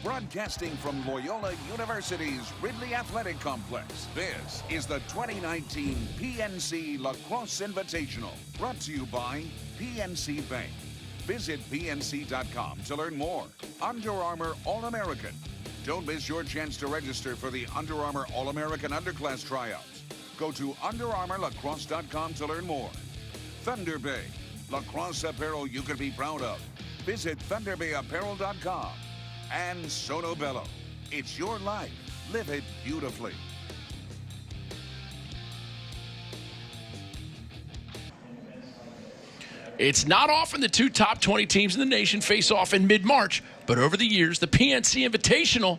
Broadcasting from Loyola University's Ridley Athletic Complex, this is the 2019 PNC Lacrosse Invitational, brought to you by PNC Bank. Visit PNC.com to learn more. Under Armour All-American. Don't miss your chance to register for the Under Armour All-American Underclass Tryouts. Go to UnderArmourLacrosse.com to learn more. Thunder Bay, lacrosse apparel you can be proud of. Visit ThunderBayApparel.com. And Sono Bello. It's your life. Live it beautifully. It's not often the two top 20 teams in the nation face off in mid-March, but over the years, the PNC Invitational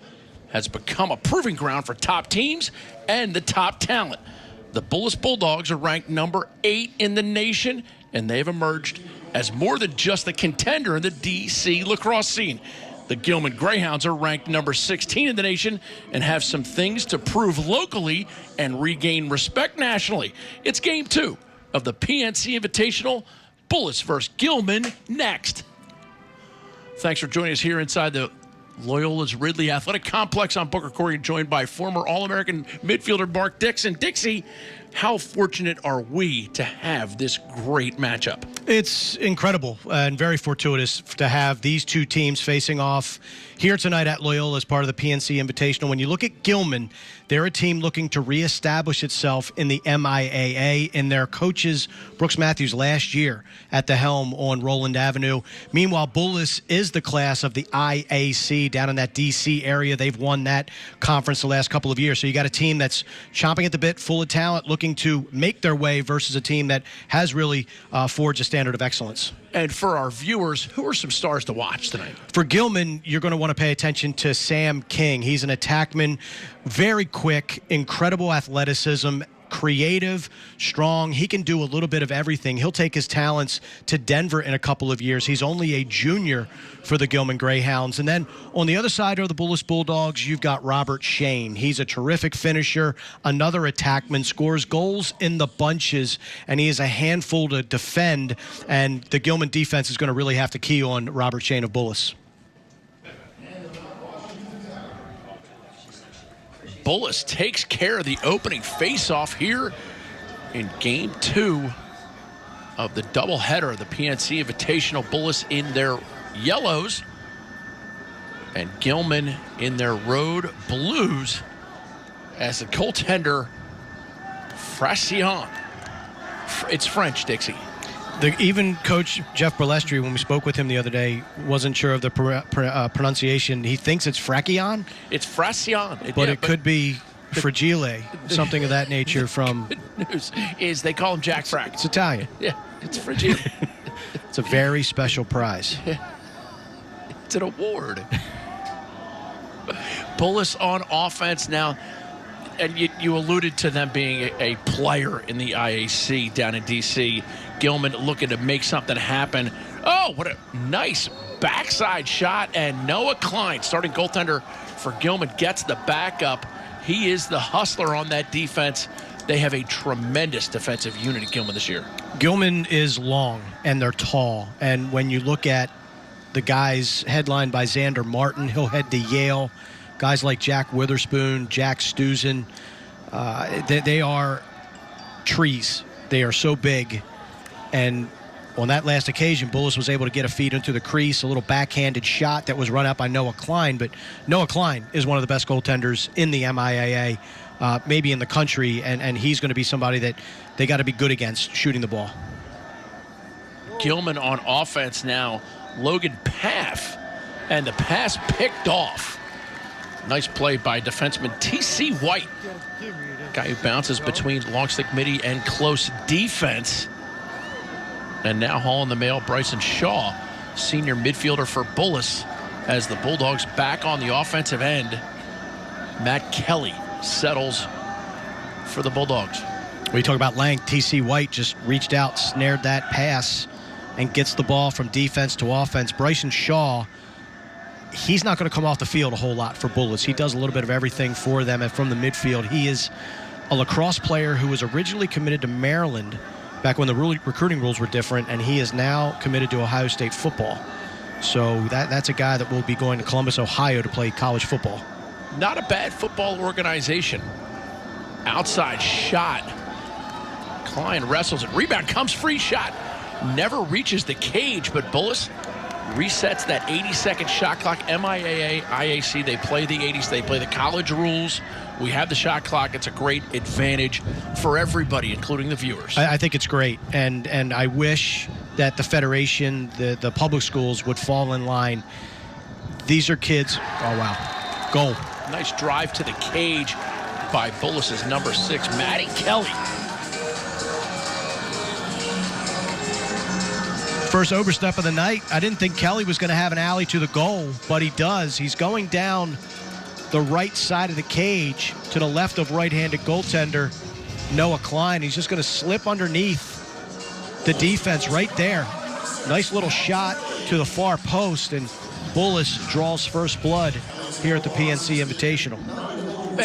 has become a proving ground for top teams and the top talent. The Bullis Bulldogs are ranked number 8 in the nation, and they've emerged as more than just a contender in the DC lacrosse scene. The Gilman Greyhounds are ranked number 16 in the nation and have some things to prove locally and regain respect nationally. It's game 2 of the PNC Invitational. Bullis versus Gilman next. Thanks for joining us here inside the Loyola's Ridley Athletic Complex. I'm Booker Corrigan, joined by former All-American midfielder Mark Dixon. Dixie, how fortunate are we to have this great matchup? It's incredible and very fortuitous to have these two teams facing off here tonight at Loyola as part of the PNC Invitational. When you look at Gilman, they're a team looking to reestablish itself in the MIAA in their coaches, Brooks Matthews, last year at the helm on Roland Avenue. Meanwhile, Bullis is the class of the IAC down in that D.C. area. They've won that conference the last couple of years. So you got a team that's chomping at the bit, full of talent, looking to make their way versus a team that has really forged a standard of excellence. And for our viewers, who are some stars to watch tonight? For Gilman, you're going to want to pay attention to Sam King. He's an attackman, very quick, incredible athleticism, creative, strong. He can do a little bit of everything. He'll take his talents to Denver in a couple of years. He's only a junior for the Gilman Greyhounds. And then on the other side of the Bullis Bulldogs, you've got Robert Shane. He's a terrific finisher, another attackman, scores goals in the bunches, and he is a handful to defend. And the Gilman defense is going to really have to key on Robert Shane of Bullis. Bullis takes care of the opening face-off here in Game 2 of the doubleheader of the PNC Invitational. Bullis in their yellows and Gilman in their road blues as the goaltender, Francion. It's French, Dixie. Even Coach Jeff Berlestri, when we spoke with him the other day, wasn't sure of the pronunciation. He thinks it's Francion. It's Francion. But it could be Fragile, something of that nature from... Good news is they call him Jack Frack. It's Italian. Yeah, it's Fragile. It's a very special prize. It's an award. Bullis on offense now. And you alluded to them being a player in the IAC down in D.C. Gilman looking to make something happen. Oh, what a nice backside shot. And Noah Klein, starting goaltender for Gilman, gets the backup. He is the hustler on that defense. They have a tremendous defensive unit at Gilman this year. Gilman is long, and they're tall. And when you look at the guys headlined by Xander Martin, he'll head to Yale. Guys like Jack Witherspoon, Jack Stuzen, they are trees. They are so big. And on that last occasion, Bullis was able to get a feed into the crease, a little backhanded shot that was run out by Noah Klein. But Noah Klein is one of the best goaltenders in the MIAA, maybe in the country, and he's going to be somebody that they got to be good against shooting the ball. Gilman on offense now. Logan Paff, and the pass picked off. Nice play by defenseman T.C. White. Guy who bounces between long stick midi and close defense. And now hauling the mail, Bryson Shaw, senior midfielder for Bullis, as the Bulldogs back on the offensive end. Matt Kelly settles for the Bulldogs. We talk about length. T.C. White just reached out, snared that pass, and gets the ball from defense to offense. Bryson Shaw, he's not going to come off the field a whole lot for Bullis. He does a little bit of everything for them and from the midfield. He is a lacrosse player who was originally committed to Maryland back when the recruiting rules were different, and he is now committed to Ohio State football. So that's a guy that will be going to Columbus, Ohio to play college football. Not a bad football organization. Outside shot. Klein wrestles it. Rebound comes free shot. Never reaches the cage, but Bullis resets that 80-second shot clock. MIAA, IAC, they play the 80s. They play the college rules. We have the shot clock. It's a great advantage for everybody, including the viewers. I think it's great, and I wish that the Federation, the public schools would fall in line. These are kids. Oh, wow. Goal. Nice drive to the cage by Bullis' number 6, Matty Kelly. First overstep of the night. I didn't think Kelly was going to have an alley to the goal, but he does. He's going down the right side of the cage to the left of right-handed goaltender Noah Klein. He's just going to slip underneath the defense right there. Nice little shot to the far post, and Bullis draws first blood here at the PNC Invitational.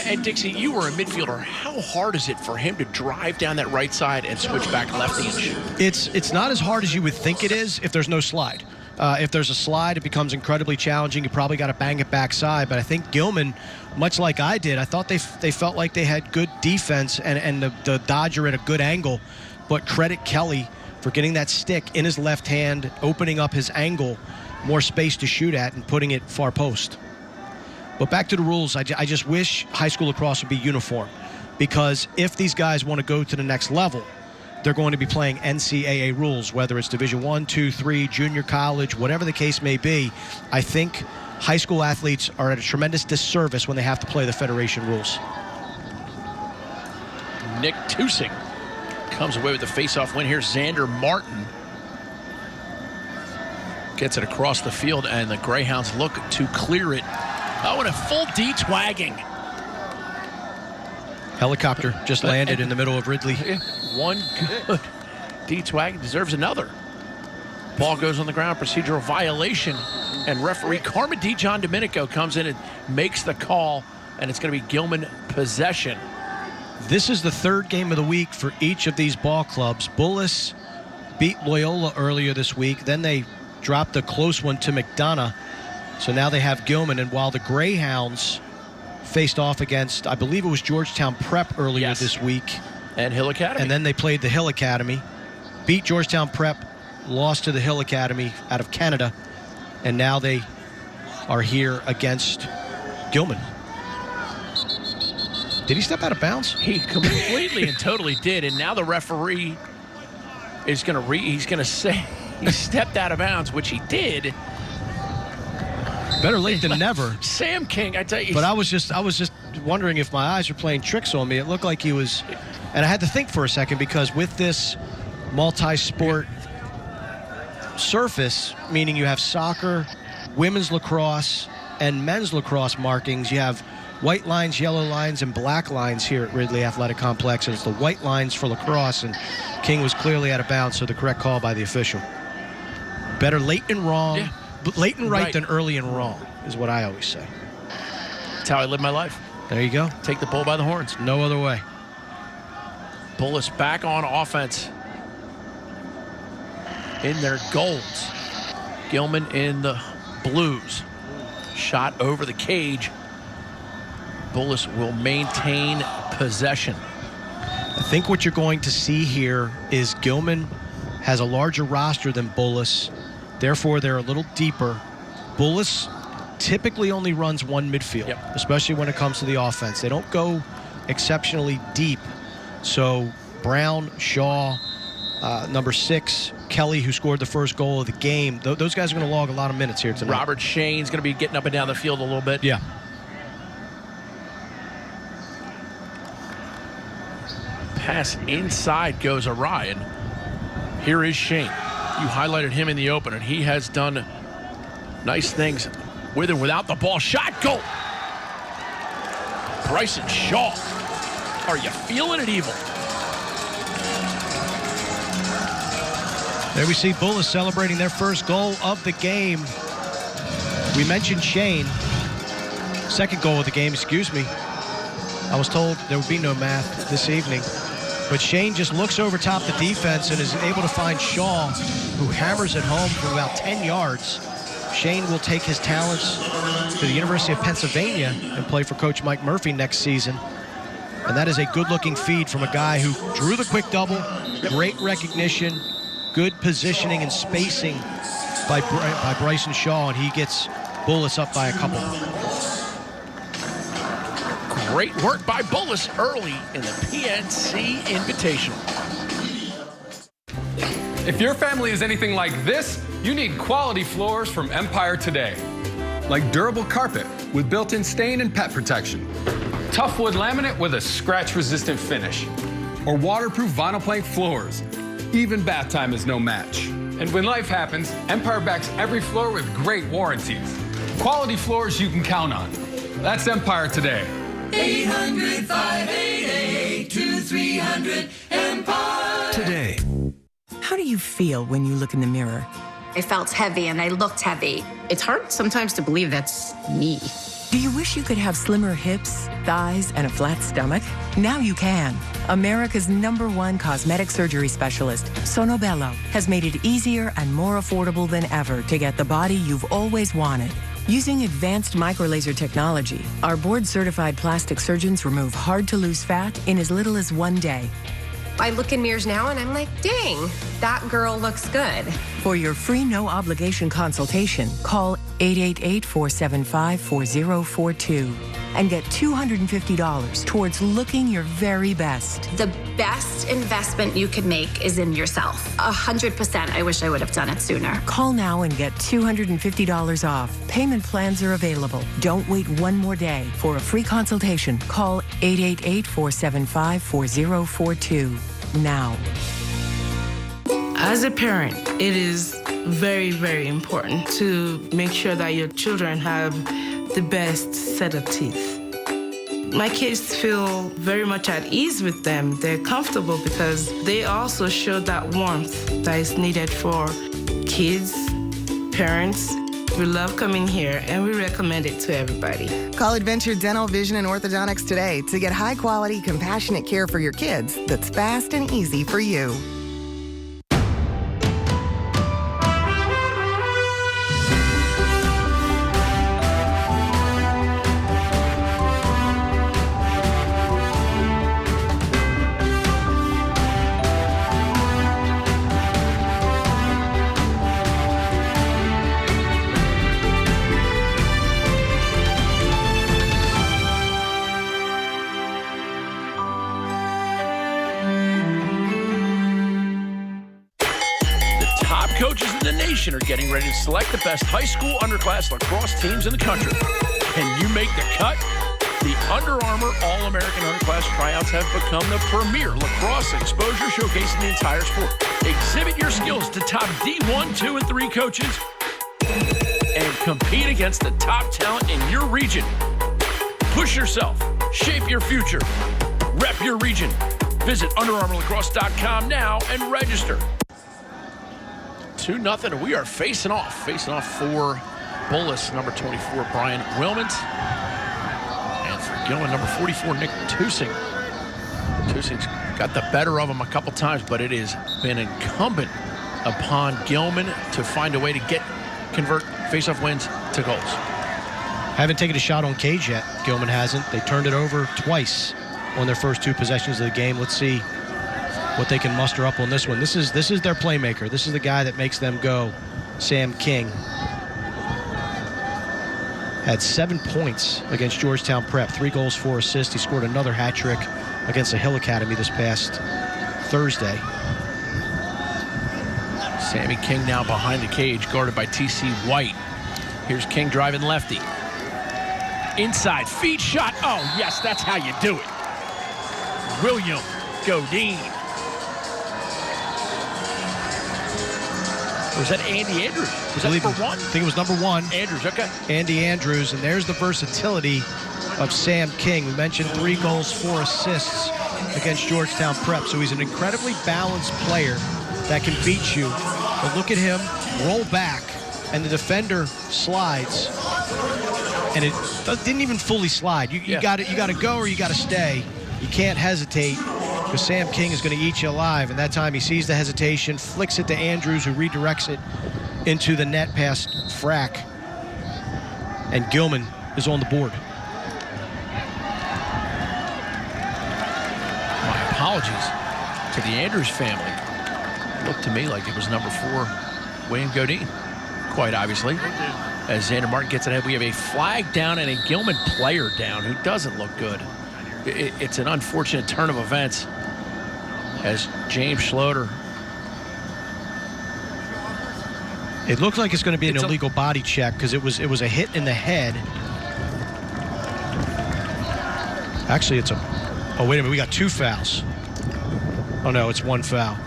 And Dixie, you were a midfielder. How hard is it for him to drive down that right side and switch back left and shoot? It's not as hard as you would think it is if there's no slide. If there's a slide, it becomes incredibly challenging. You probably got to bang it backside. But I think Gilman, much like I did, I thought they felt like they had good defense and the Dodger at a good angle. But credit Kelly for getting that stick in his left hand, opening up his angle, more space to shoot at, and putting it far post. But back to the rules, I just wish high school lacrosse would be uniform, because if these guys want to go to the next level, they're going to be playing NCAA rules, whether it's Division I, II, III, junior college, whatever the case may be. I think high school athletes are at a tremendous disservice when they have to play the Federation rules. Nick Tusing comes away with the face-off win here. Xander Martin gets it across the field, and the Greyhounds look to clear it. Oh, and a full D-twagging. Helicopter just landed in the middle of Ridley. One good D-twag deserves another. Ball goes on the ground, procedural violation, and referee Carmen John Domenico comes in and makes the call, and it's going to be Gilman possession. This is the third game of the week for each of these ball clubs. Bullis beat Loyola earlier this week. Then they dropped a close one to McDonough. So now they have Gilman, and while the Greyhounds faced off against, I believe it was Georgetown Prep earlier this week. And Hill Academy. And then they played the Hill Academy, beat Georgetown Prep, lost to the Hill Academy out of Canada, and now they are here against Gilman. Did he step out of bounds? He completely and totally did, and now the referee is going to he's going to say he stepped out of bounds, which he did. Better late than never. Sam King, I tell you. But I was just wondering if my eyes were playing tricks on me. It looked like he was, and I had to think for a second, because with this multi-sport surface, meaning you have soccer, women's lacrosse, and men's lacrosse markings, you have white lines, yellow lines, and black lines here at Ridley Athletic Complex. And it's the white lines for lacrosse, and King was clearly out of bounds, so the correct call by the official. Better late and wrong. Yeah. Late and right than early and wrong is what I always say. That's how I live my life. There you go. Take the bull by the horns. No other way. Bullis back on offense in their golds. Gilman in the blues. Shot over the cage. Bullis will maintain possession. I think what you're going to see here is Gilman has a larger roster than Bullis. Therefore, they're a little deeper. Bullis typically only runs one midfield, especially when it comes to the offense. They don't go exceptionally deep. So Brown, Shaw, number 6, Kelly, who scored the first goal of the game, those guys are going to log a lot of minutes here tonight. Robert Shane's going to be getting up and down the field a little bit. Yeah. Pass inside goes awry, and here is Shane. You highlighted him in the open, and he has done nice things with and without the ball. Shot, goal! Bryson Shaw. Are you feeling it, Evil? There we see Bullis celebrating their first goal of the game. We mentioned Shane. Second goal of the game, excuse me. I was told there would be no math this evening. But Shane just looks over top the defense and is able to find Shaw, who hammers it home from about 10 yards. Shane will take his talents to the University of Pennsylvania and play for Coach Mike Murphy next season. And that is a good-looking feed from a guy who drew the quick double, great recognition, good positioning and spacing by Bryson Shaw, and he gets Bullis up by a couple. Great work by Bullis early in the PNC Invitational. If your family is anything like this, you need quality floors from Empire today. Like durable carpet with built-in stain and pet protection. Tough wood laminate with a scratch-resistant finish. Or waterproof vinyl plank floors. Even bath time is no match. And when life happens, Empire backs every floor with great warranties. Quality floors you can count on. That's Empire today. 800-588-2300 Empire. Today. How do you feel when you look in the mirror? I felt heavy and I looked heavy. It's hard sometimes to believe that's me. Do you wish you could have slimmer hips, thighs, and a flat stomach? Now you can. America's #1 cosmetic surgery specialist, Sonobello, has made it easier and more affordable than ever to get the body you've always wanted. Using advanced microlaser technology, our board-certified plastic surgeons remove hard-to-lose fat in as little as 1 day. I look in mirrors now and I'm like, dang, that girl looks good. For your free no-obligation consultation, call 888-475-4042 and get $250 towards looking your very best. The best investment you could make is in yourself. 100%. I wish I would have done it sooner. Call now and get $250 off. Payment plans are available. Don't wait one more day. For a free consultation, call 888-475-4042 now. As a parent, it is very, very important to make sure that your children have the best set of teeth. My kids feel very much at ease with them. They're comfortable because they also show that warmth that is needed for kids, parents. We love coming here and we recommend it to everybody. Call Adventure Dental, Vision, and Orthodontics today to get high-quality, compassionate care for your kids that's fast and easy for you. Coaches in the nation are getting ready to select the best high school underclass lacrosse teams in the country. Can you make the cut? The Under Armour All-American Underclass Tryouts have become the premier lacrosse exposure showcasing the entire sport. Exhibit your skills to top D1, 2, and 3 coaches and compete against the top talent in your region. Push yourself. Shape your future. Rep your region. Visit UnderArmourLacrosse.com now and register. 2-0, and we are facing off for Bullis, number 24, Brian Wilmont, and for Gilman, number 44, Nick Tusing. Tusing's got the better of him a couple times, but it has been incumbent upon Gilman to find a way to convert face-off wins to goals. Haven't taken a shot on Cage yet. Gilman hasn't. They turned it over twice on their first 2 possessions of the game. Let's see what they can muster up on this one. This is their playmaker. This is the guy that makes them go. Sam King had 7 points against Georgetown Prep, 3 goals, 4 assists. He scored another hat trick against the Hill Academy this past Thursday. Sammy King now behind the cage, guarded by T.C. White. Here's King driving lefty. Inside, feed shot. Oh, yes, that's how you do it. William Godine. Or was that Andy Andrews? Was that number 1? I think it was number 1. Andrews, okay. Andy Andrews, and there's the versatility of Sam King. We mentioned 3 goals, 4 assists against Georgetown Prep. So he's an incredibly balanced player that can beat you. But look at him roll back, and the defender slides, and it didn't even fully slide. You got to go or you got to stay. You can't hesitate, because Sam King is going to eat you alive. And that time he sees the hesitation, flicks it to Andrews, who redirects it into the net past Frack. and Gilman is on the board. My apologies to the Andrews family. It looked to me like it was number 4, William Godine, quite obviously. As Xander Martin gets ahead, we have a flag down and a Gilman player down who doesn't look good. It's an unfortunate turn of events as James Schloter. It looks like it's going to be an illegal body check because it was a hit in the head. Actually, it's oh, wait a minute. We got 2 fouls. Oh, no, it's 1 foul.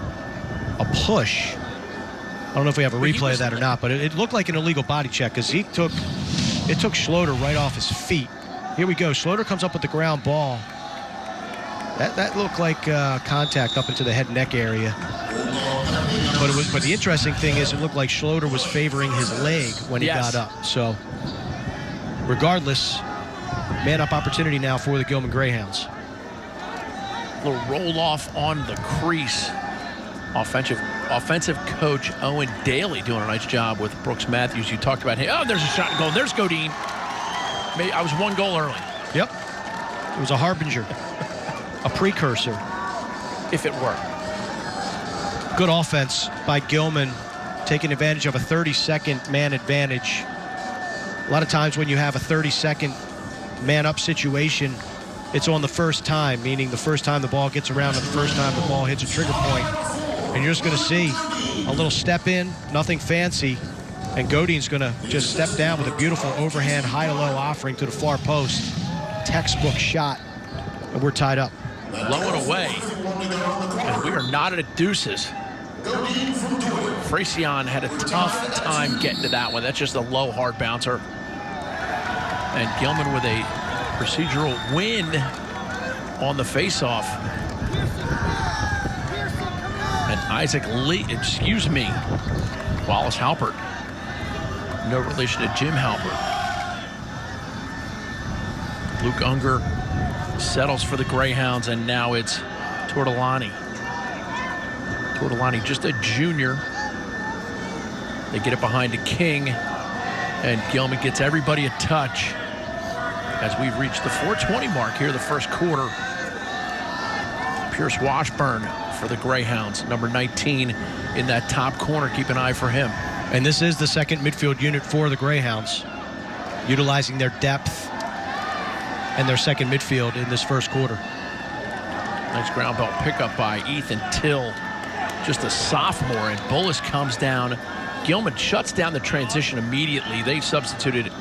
A push. I don't know if we have a replay of that or not, but it looked like an illegal body check because it took Schloter right off his feet. Here we go. Schloter comes up with the ground ball. That looked like contact up into the head and neck area. But the interesting thing is it looked like Schloter was favoring his leg when he got up. So regardless, man-up opportunity now for the Gilman Greyhounds. Little roll-off on the crease. Offensive coach Owen Daly doing a nice job with Brooks Matthews. You talked about him. Oh, there's a shot and goal. There's Godine. I was 1 goal early. Yep. It was a harbinger, a precursor. If it were. Good offense by Gilman, taking advantage of a 30-second man advantage. A lot of times when you have a 30-second man-up situation, it's on the first time, meaning the first time the ball gets around and the first time the ball hits a trigger point. And you're just going to see a little step in, nothing fancy, and Godine's going to just step down with a beautiful overhand high-to-low offering to the far post. Textbook shot, and we're tied up. Low and away, and we are knotted at deuces. Frecion had a tough time getting to that one. That's just a low, hard bouncer. And Gilman with a procedural win on the faceoff. And Isaac Lee, Wallace Halpert. No relation to Jim Halpert. Luke Unger settles for the Greyhounds, and now it's Tortolani. Tortolani, just a junior. They get it behind to King, and Gilman gets everybody a touch as we've reached the 4:20 mark here, the first quarter. Pierce Washburn for the Greyhounds, number 19 in that top corner. Keep an eye for him. And this is the second midfield unit for the Greyhounds, utilizing their depth and their second midfield in this first quarter. Nice ground ball pickup by Ethan Till, just a sophomore, and Bullis comes down. Gilman shuts down the transition immediately. They substituted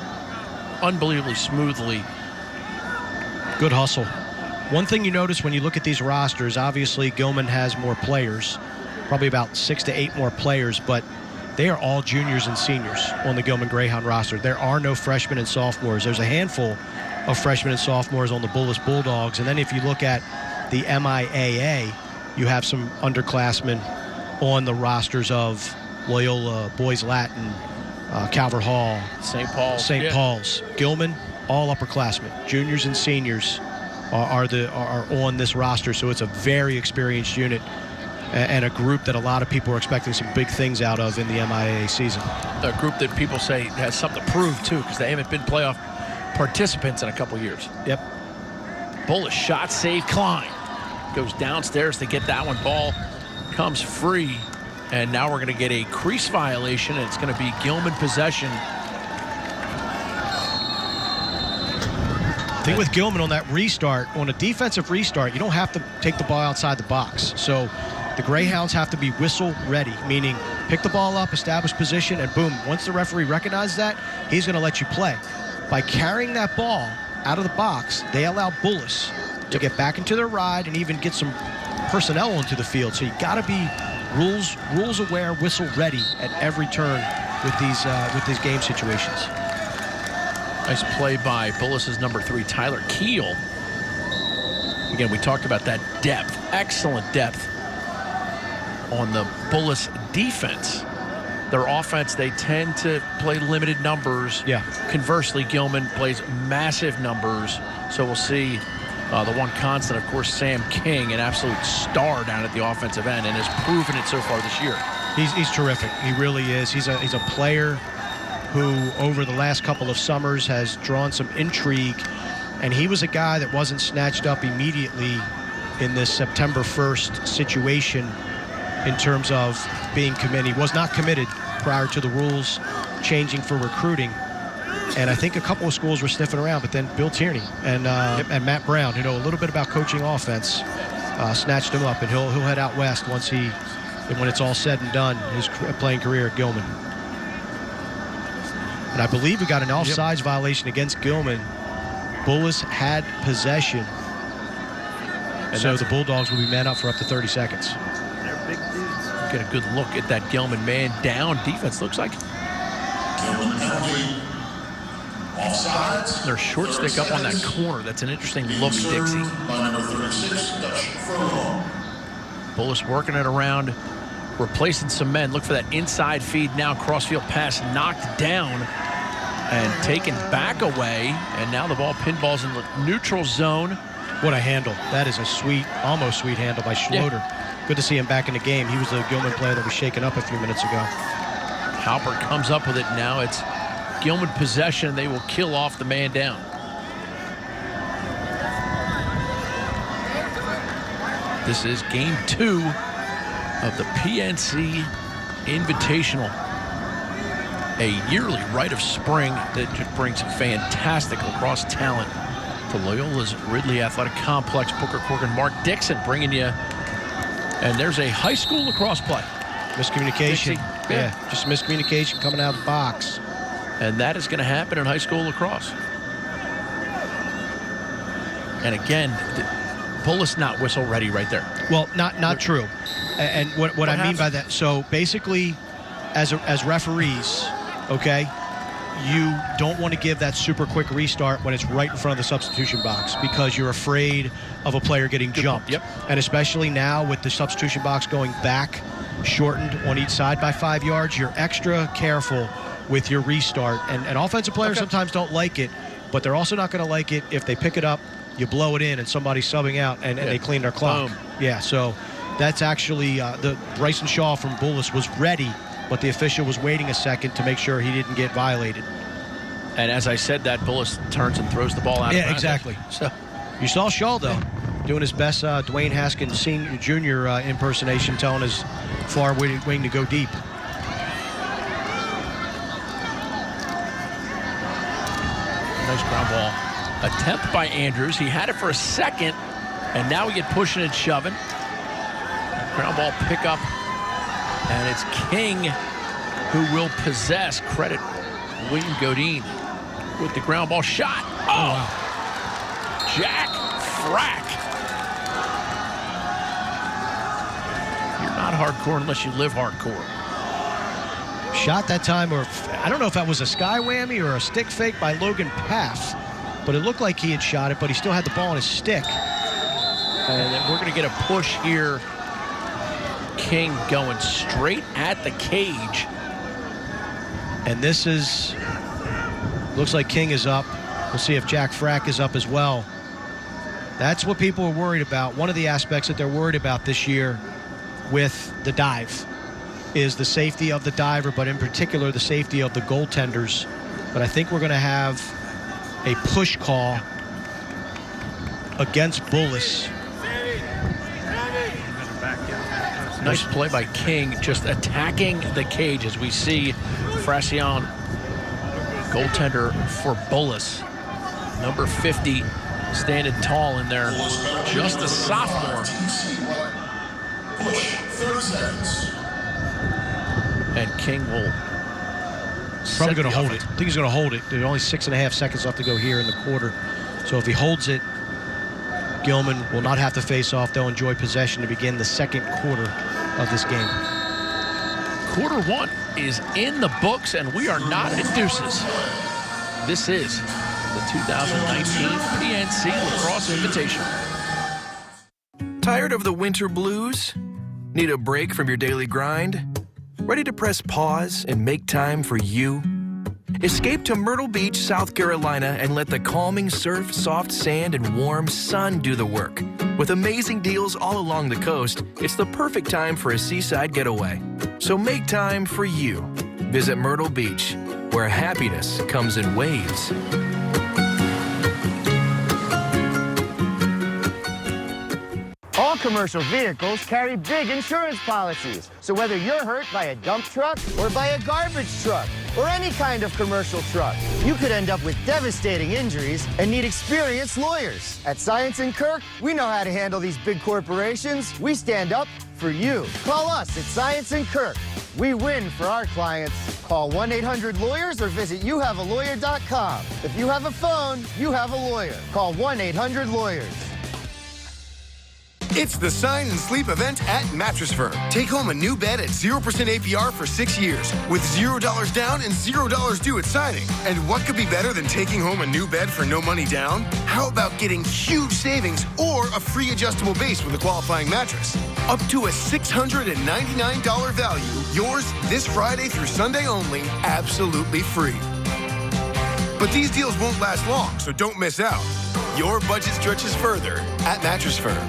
unbelievably smoothly. Good hustle. One thing you notice when you look at these rosters, obviously Gilman has more players, probably about 6 to 8 more players, but they are all juniors and seniors on the Gilman Greyhound roster. There are no freshmen and sophomores. There's a handful of freshmen and sophomores on the Bullis Bulldogs. And then if you look at the MIAA, you have some underclassmen on the rosters of Loyola, Boys Latin, Calvert Hall, St. Paul's. St. Paul's. Gilman, all upperclassmen. Juniors and seniors are on this roster, so it's a very experienced unit and a group that a lot of people are expecting some big things out of in the MIAA season. A group that people say has something to prove, too, because they haven't been playoff participants in a couple years. Yep. Bullis shot, save, Klein. Goes downstairs to get that one. Ball comes free, and now we're going to get a crease violation, and it's going to be Gilman possession. I think with Gilman on that restart, on a defensive restart, you don't have to take the ball outside the box. So the Greyhounds have to be whistle ready, meaning pick the ball up, establish position, and boom, once the referee recognizes that, he's going to let you play. By carrying that ball out of the box, they allow Bullis to get back into their ride and even get some personnel onto the field. So you got to be rules aware, whistle ready at every turn with these game situations. Nice play by Bullis' number 3, Tyler Keel. Again, we talked about that depth, excellent depth on the Bullis defense. Their offense, they tend to play limited numbers. Yeah. Conversely, Gilman plays massive numbers. So we'll see the one constant, of course, Sam King, an absolute star down at the offensive end, and has proven it so far this year. He's terrific. He really is. He's a player who over the last couple of summers has drawn some intrigue, and he was a guy that wasn't snatched up immediately in this September 1st situation in terms of being committed. He was not committed prior to the rules changing for recruiting. And I think a couple of schools were sniffing around, but then Bill Tierney and Matt Brown, who know a little bit about coaching offense, snatched him up, and he'll head out west when it's all said and done, his playing career at Gilman. And I believe we got an offsides violation against Gilman. Bullis had possession, and so the Bulldogs will be man up for up to 30 seconds. They're big dudes. Get a good look at that Gilman man down defense. Looks like Gilman penalty. Offsides. Their short stick up on that corner. That's an interesting look, Dixie. By number 36, Dutch Furlong. Bullis working it around, replacing some men. Look for that inside feed now. Crossfield pass knocked down and taken back away. And now the ball pinballs in the neutral zone. What a handle. That is a sweet, almost sweet handle by Schroeder. Yeah. Good to see him back in the game. He was the Gilman player that was shaken up a few minutes ago. Halpert comes up with it now. It's Gilman possession. They will kill off the man down. This is game 2 of the PNC Invitational, a yearly rite of spring that just brings fantastic lacrosse talent to Loyola's Ridley Athletic Complex. Booker Corgan, Mark Dixon bringing you. And there's a high school lacrosse play. Miscommunication. Yeah, just miscommunication coming out of the box. And that is going to happen in high school lacrosse. And again, Bullis not whistle ready right there. Well, not true. And what I mean by that, so basically, as referees, okay, you don't want to give that super quick restart when it's right in front of the substitution box because you're afraid of a player getting jumped. Yep. And especially now with the substitution box going back, shortened on each side by 5 yards, you're extra careful with your restart. And offensive players sometimes don't like it, but they're also not going to like it if they pick it up, you blow it in, and somebody's subbing out, and they clean their clock. Boom. Yeah, so that's actually the Bryson Shaw from Bullis was ready, but the official was waiting a second to make sure he didn't get violated. And as I said, that Bullis turns and throws the ball out. Yeah, exactly. So you saw Shaw, though, doing his best Dwayne Haskins Sr. Jr. Impersonation, telling his far wing to go deep. Nice ground ball attempt by Andrews. He had it for a second, and now we get pushing and shoving. Ground ball pickup, and it's King who will possess. Credit William Godin with the ground ball shot. Oh, wow. Jack Frack. You're not hardcore unless you live hardcore. Shot that time, or I don't know if that was a sky whammy or a stick fake by Logan Paff, but it looked like he had shot it, but he still had the ball on his stick. And then we're going to get a push here. King going straight at the cage. And this is, looks like King is up. We'll see if Jack Frack is up as well. That's what people are worried about. One of the aspects that they're worried about this year with the dive is the safety of the diver, but in particular the safety of the goaltenders. But I think we're going to have a push call against Bullis. Nice play by King, just attacking the cage as we see Fracion, goaltender for Bullis. Number 50, standing tall in there, just a sophomore. Push, 30 seconds. And King will probably going to hold it. I think he's going to hold it. There's only 6.5 seconds left to go here in the quarter. So if he holds it, Gilman will not have to face off. They'll enjoy possession to begin the second quarter of this game. Quarter 1 is in the books, and we are not at deuces. This is the 2019 PNC Lacrosse Invitational. Tired of the winter blues? Need a break from your daily grind? Ready to press pause and make time for you? Escape to Myrtle Beach, South Carolina, and let the calming surf, soft sand, and warm sun do the work. With amazing deals all along the coast, it's the perfect time for a seaside getaway. So make time for you. Visit Myrtle Beach. where happiness comes in waves. All commercial vehicles carry big insurance policies. So whether you're hurt by a dump truck or by a garbage truck or any kind of commercial truck, you could end up with devastating injuries and need experienced lawyers. At Science & Kirk, we know how to handle these big corporations. We stand up for you. Call us at Science & Kirk. We win for our clients. Call 1-800-LAWYERS or visit youhavealawyer.com. If you have a phone, you have a lawyer. Call 1-800-LAWYERS. It's the Sign and Sleep event at Mattress Firm. Take home a new bed at 0% APR for 6 years with $0 down and $0 due at signing. And what could be better than taking home a new bed for no money down? How about getting huge savings or a free adjustable base with a qualifying mattress? Up to a $699 value, yours this Friday through Sunday only, absolutely free. But these deals won't last long, so don't miss out. Your budget stretches further at Mattress Firm.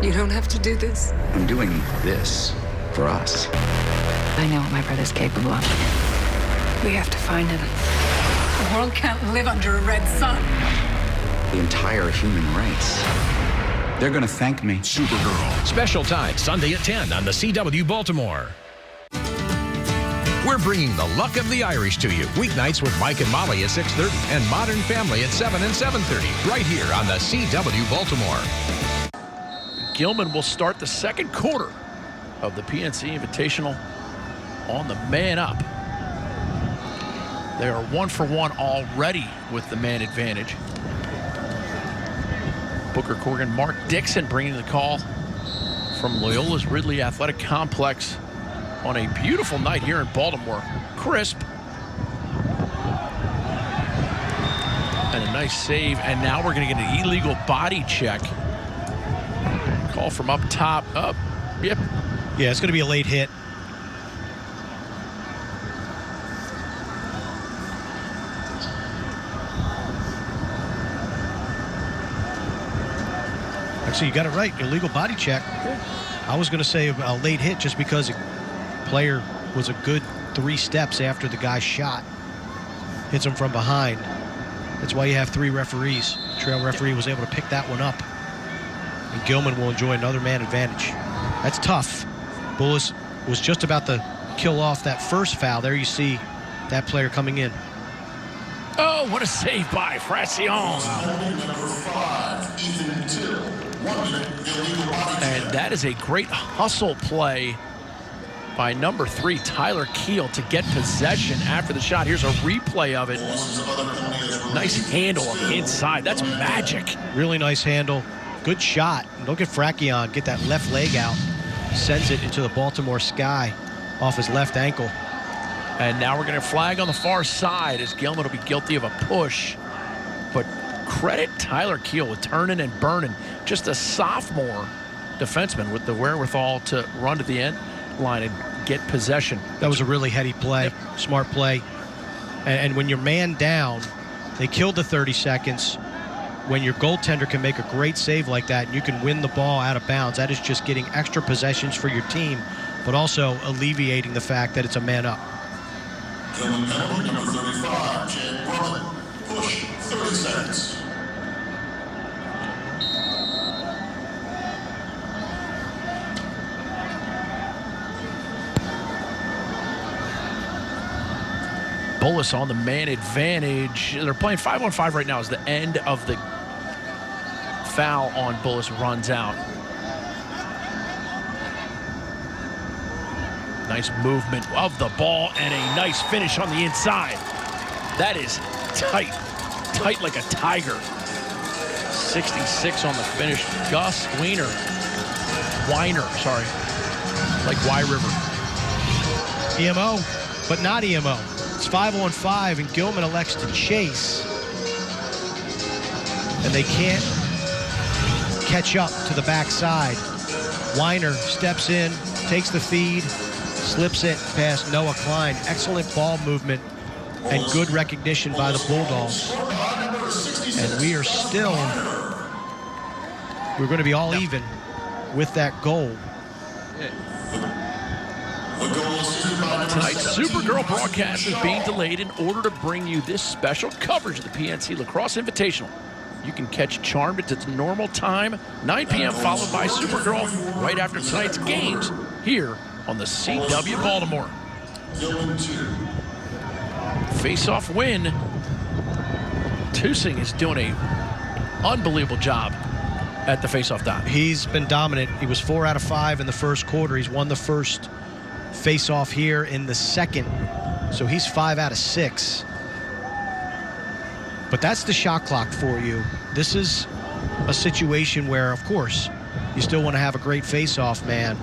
You don't have to do this. I'm doing this for us. I know what my brother's capable of. We have to find him. The world can't live under a red sun. The entire human race. They're gonna thank me. Supergirl. Special time, Sunday at 10 on the CW Baltimore. We're bringing the luck of the Irish to you. Weeknights with Mike and Molly at 6:30 and Modern Family at 7 and 7:30. Right here on the CW Baltimore. Gilman will start the second quarter of the PNC Invitational on the man up. They are 1 for 1 already with the man advantage. Booker Corrigan, Mark Dixon bringing the call from Loyola's Ridley Athletic Complex on a beautiful night here in Baltimore. Crisp. And a nice save. And now we're going to get an illegal body check. Call from up top. Up. Yep. Yeah, it's going to be a late hit. Actually, you got it right. Illegal body check. I was going to say a late hit just because a player was a good 3 steps after the guy shot. Hits him from behind. That's why you have 3 referees. Trail referee was able to pick that one up. And Gilman will enjoy another man advantage. That's tough. Bullis was just about to kill off that first foul. There you see that player coming in. Oh, what a save by Fraction. And that is a great hustle play by number 3, Tyler Keel, to get possession after the shot. Here's a replay of it. Nice handle inside. That's magic. Really nice handle. Good shot. Look at Fraction get that left leg out. Sends it into the Baltimore sky off his left ankle. And now we're going to flag on the far side as Gilman will be guilty of a push. But credit Tyler Keel with turning and burning. Just a sophomore defenseman with the wherewithal to run to the end line and get possession. That was a really heady play. Yep. Smart play. And when you're man down, they killed the 30 seconds. When your goaltender can make a great save like that and you can win the ball out of bounds, that is just getting extra possessions for your team, but also alleviating the fact that it's a man up. Gilman penalty number 35, Jed Brumman. Push, 30 seconds. Bullis on the man advantage. They're playing 5-on-5 right now as the end of the foul on Bullis runs out. Nice movement of the ball and a nice finish on the inside. That is tight like a tiger. 66 on the finish. Gus Weiner, sorry, like Y River. EMO, but not EMO. It's 5-on-5, and Gilman elects to chase. And they can't catch up to the backside. Weiner steps in, takes the feed, slips it past Noah Klein. Excellent ball movement and good recognition by the Bulldogs. And we are still, we're going to be all even with that goal. The goal is by Tonight's Supergirl broadcast is being delayed in order to bring you this special coverage of the PNC Lacrosse Invitational. You can catch Charmed at its normal time, 9 p.m., followed by Supergirl right after tonight's games here on the CW Baltimore. Face-off win. Tusing is doing an unbelievable job at the face-off dot. He's been dominant. He was 4 out of 5 in the first quarter. He's won the first face-off here in the second. So he's 5 out of 6. But that's the shot clock for you. This is a situation where, of course, you still want to have a great face-off man.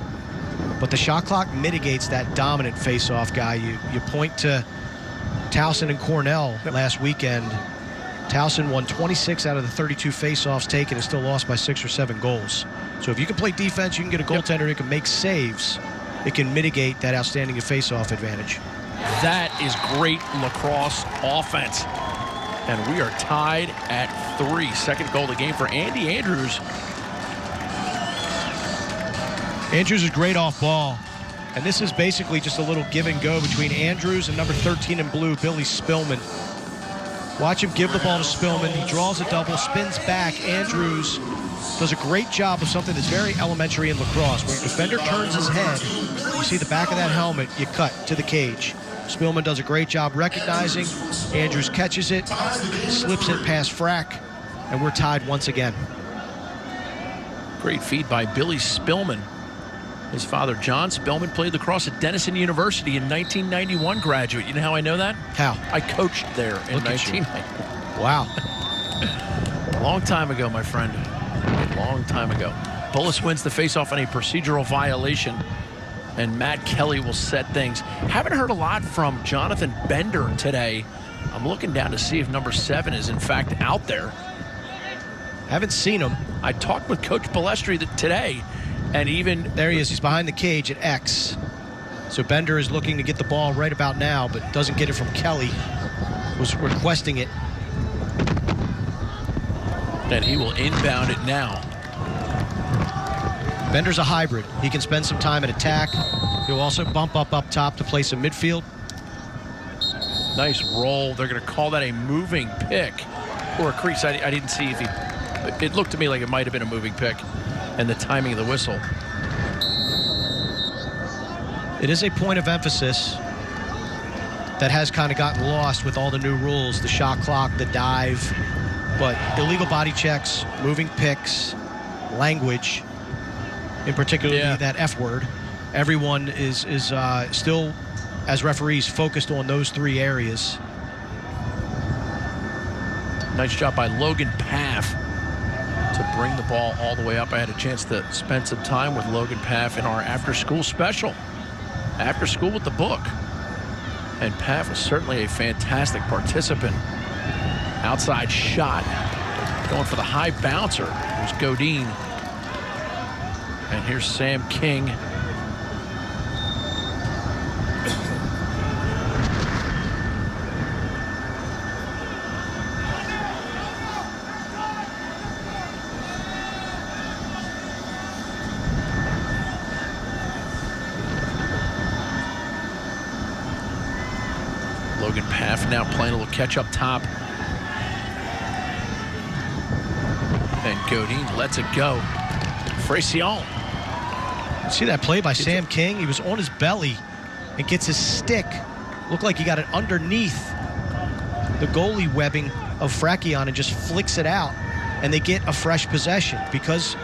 But the shot clock mitigates that dominant face-off guy. You point to Towson and Cornell last weekend. Towson won 26 out of the 32 face-offs taken and still lost by 6 or 7 goals. So if you can play defense, you can get a goaltender who can make saves. It can mitigate that outstanding face-off advantage. That is great lacrosse offense. And we are tied at 3. Second goal of the game for Andy Andrews. Andrews is great off ball. And this is basically just a little give and go between Andrews and number 13 in blue, Billy Spillman. Watch him give the ball to Spillman. He draws a double, spins back. Andrews does a great job of something that's very elementary in lacrosse. When your defender turns his head, you see the back of that helmet, you cut to the cage. Spillman does a great job recognizing. Andrews catches it, slips it past Frack, and we're tied once again. Great feed by Billy Spillman. His father, John Spillman, played lacrosse at Denison University in 1991 graduate. You know how I know that? How? I coached there in 1991. Wow. Long time ago, my friend. Long time ago. Bullis wins the faceoff on a procedural violation, and Matt Kelly will set things. Haven't heard a lot from Jonathan Bender today. I'm looking down to see if number 7 is in fact out there. Haven't seen him. I talked with Coach Balestri today, and even... There he is. He's behind the cage at X. So Bender is looking to get the ball right about now, but doesn't get it from Kelly, who's requesting it. And he will inbound it now. Bender's a hybrid. He can spend some time at attack. He'll also bump up top to play some midfield. Nice roll. They're going to call that a moving pick or a crease. I didn't see if he... It looked to me like it might have been a moving pick, and the timing of the whistle. It is a point of emphasis that has kind of gotten lost with all the new rules, the shot clock, the dive, but illegal body checks, moving picks, language, in particular that F word. Everyone is still, as referees, focused on those 3 areas. Nice job by Logan Paff to bring the ball all the way up. I had a chance to spend some time with Logan Paff in our after-school special, After School with the Book. And Paff was certainly a fantastic participant. Outside shot, going for the high bouncer. Here's Godin. And here's Sam King. Logan Paff now playing a little catch up top. And Godin lets it go. Fracion. See that play by Sam King? He was on his belly and gets his stick. Looked like he got it underneath the goalie webbing of Fracion and just flicks it out. And they get a fresh possession because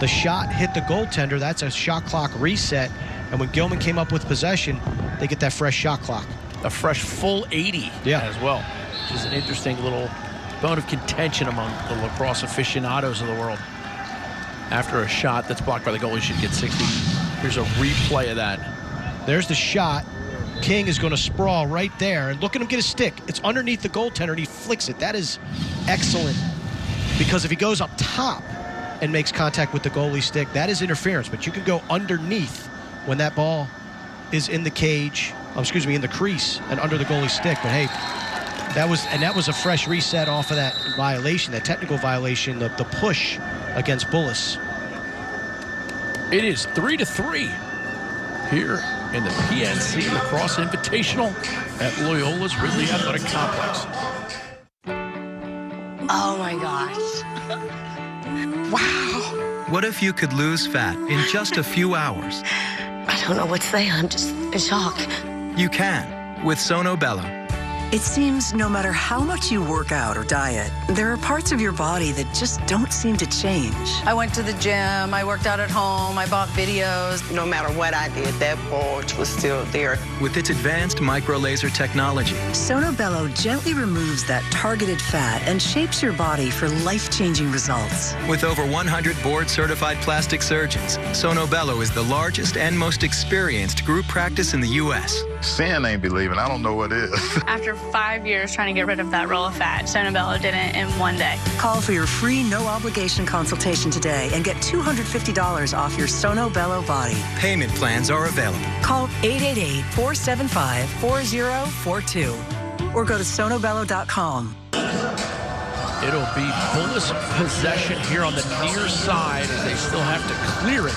the shot hit the goaltender. That's a shot clock reset. And when Gilman came up with possession, they get that fresh shot clock. A fresh full 80 as well, which is an interesting little bone of contention among the lacrosse aficionados of the world. After a shot that's blocked by the goalie, should get 60. Here's a replay of that. There's the shot. King is going to sprawl right there. And look at him get a stick. It's underneath the goaltender, and he flicks it. That is excellent. Because if he goes up top and makes contact with the goalie stick, that is interference. But you can go underneath when that ball is in the cage, in the crease and under the goalie stick. But hey, that was a fresh reset off of that violation, that technical violation, the push against Bullis. It is 3-3 here in the PNC Lacrosse Invitational at Loyola's Ridley Athletic Complex. Oh my gosh. Wow. What if you could lose fat in just a few hours? I don't know what to say. I'm just in shock. You can with Sono Bello. It seems no matter how much you work out or diet, there are parts of your body that just don't seem to change. I went to the gym, I worked out at home, I bought videos. No matter what I did, that bulge was still there. With its advanced micro-laser technology, Sono Bello gently removes that targeted fat and shapes your body for life-changing results. with over 100 board-certified plastic surgeons, Sono Bello is the largest and most experienced group practice in the U.S. Seeing ain't believing. I don't know what is. After 5 years trying to get rid of that roll of fat, Sono Bello did it in one day. Call for your free no-obligation consultation today and get $250 off your Sono Bello body. Payment plans are available. Call 888-475-4042 or go to sonobello.com. It'll be Bullis possession here on the near side as they still have to clear it.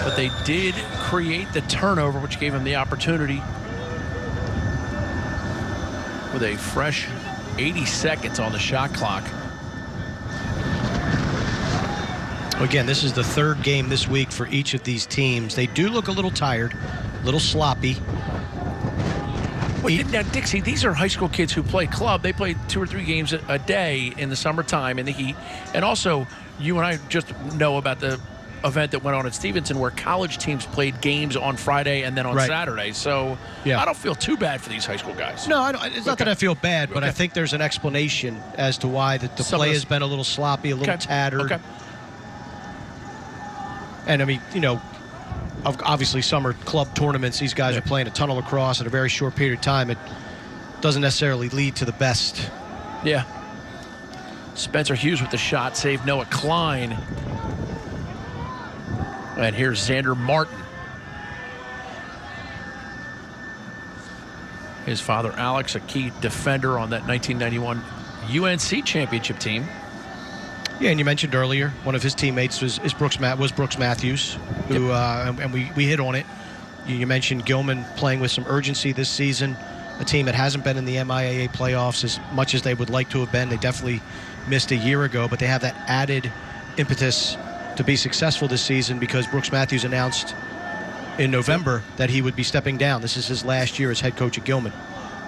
But they did create the turnover, which gave them the opportunity with a fresh 80 seconds on the shot clock. Again, this is the third game this week for each of these teams. They do look a little tired, a little sloppy. Now, Dixie, these are high school kids who play club. They play 2 or 3 games a day in the summertime in the heat. And also, you and I just know about the event that went on at Stevenson where college teams played games on Friday and then on Saturday. So I don't feel too bad for these high school guys. No, it's not that I feel bad, but I think there's an explanation as to why the play has been a little sloppy, a little tattered. And, I mean, you know, obviously summer club tournaments, these guys are playing a ton of lacrosse in a very short period of time. It doesn't necessarily lead to the best. Yeah. Spencer Hughes with the shot, saved Noah Klein. And here's Xander Martin. His father, Alex, a key defender on that 1991 UNC championship team. Yeah, and you mentioned earlier one of his teammates was Brooks Matthews, who and we hit on it. You mentioned Gilman playing with some urgency this season, a team that hasn't been in the MIAA playoffs as much as they would like to have been. They definitely missed a year ago, but they have that added impetus to be successful this season because Brooks Matthews announced in November that he would be stepping down. This is his last year as head coach at Gilman.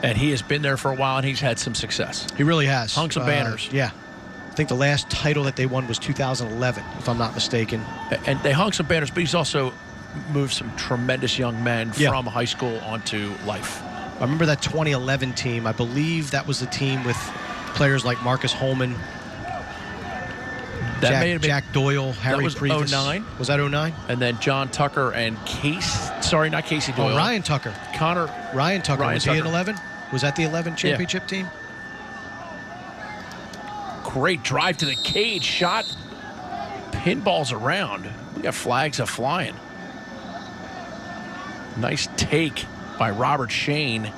And he has been there for a while, and he's had some success. He really has. Hung some banners. Yeah. I think the last title that they won was 2011, if I'm not mistaken. And they hung some banners, but he's also moved some tremendous young men from high school onto life. I remember that 2011 team. I believe that was the team with players like Marcus Holman, Jack Doyle, Harry Previs. Was 09. Was that 09? And then John Tucker and not Casey Doyle. Ryan Tucker. Ryan Tucker. Was he in 11? Was that the 11 championship team? Great drive to the cage, shot, pinballs around. We got flags flying. Nice take by Robert Shane.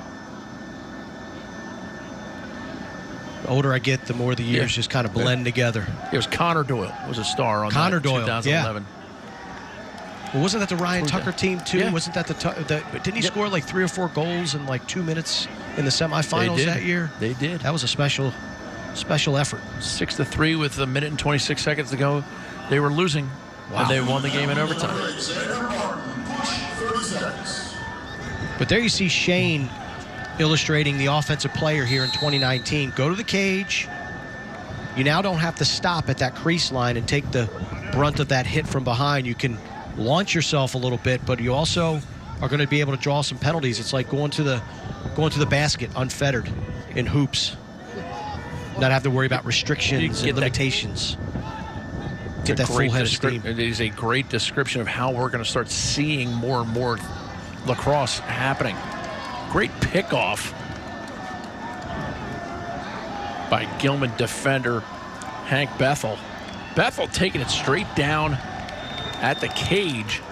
The older I get, the more the years just kind of blend together. It was Connor Doyle was a star on Connor Doyle, 2011. Well, wasn't that the Ryan Tucker team too? Yeah. Wasn't that didn't he score like 3 or 4 goals in like 2 minutes in the semifinals that year? They did. That was a special effort. 6-3 with a minute and 26 seconds to go. They were losing, and they won the game in overtime. But there you see Shane illustrating the offensive player here in 2019. Go to the cage. You now don't have to stop at that crease line and take the brunt of that hit from behind. You can launch yourself a little bit, but you also are going to be able to draw some penalties. It's like going to the basket unfettered in hoops. Not have to worry about restrictions and limitations. Get that full head of steam. It is a great description of how we're going to start seeing more and more lacrosse happening. Great pickoff by Gilman defender Hank Bethel. Bethel taking it straight down at the cage,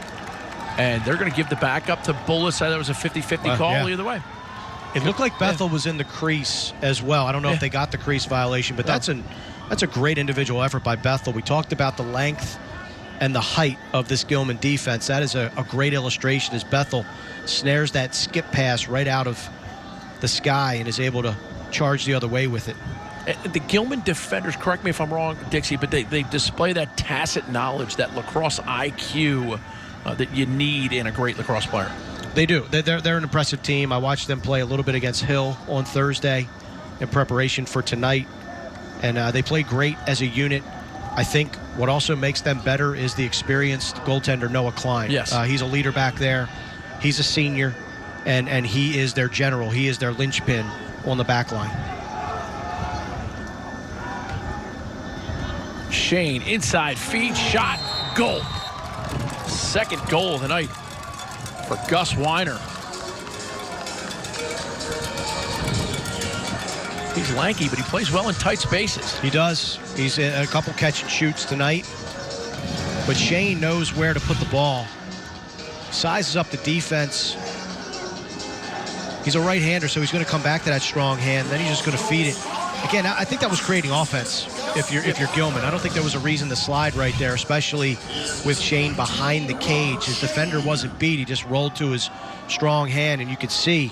and they're going to give the back up to Bullis. That was a 50-50 call either way. It looked like Bethel was in the crease as well. I don't know if they got the crease violation, but that's a great individual effort by Bethel. We talked about the length and the height of this Gilman defense. That is a great illustration as Bethel snares that skip pass right out of the sky and is able to charge the other way with it. The Gilman defenders, correct me if I'm wrong, Dixie, but they display that tacit knowledge, that lacrosse IQ that you need in a great lacrosse player. They do. They're an impressive team. I watched them play a little bit against Hill on Thursday in preparation for tonight, and they play great as a unit. I think what also makes them better is the experienced goaltender, Noah Klein. Yes. He's a leader back there. He's a senior, and he is their general. He is their linchpin on the back line. Shane, inside feed, shot, goal. Second goal of the night for Gus Weiner. He's lanky, but he plays well in tight spaces. He does. He's in a couple catch and shoots tonight. But Shane knows where to put the ball. Sizes up the defense. He's a right-hander, so he's going to come back to that strong hand. Then he's just going to feed it. Again, I think that was creating offense if you're Gilman. I don't think there was a reason to slide right there, especially with Shane behind the cage. His defender wasn't beat. He just rolled to his strong hand, and you could see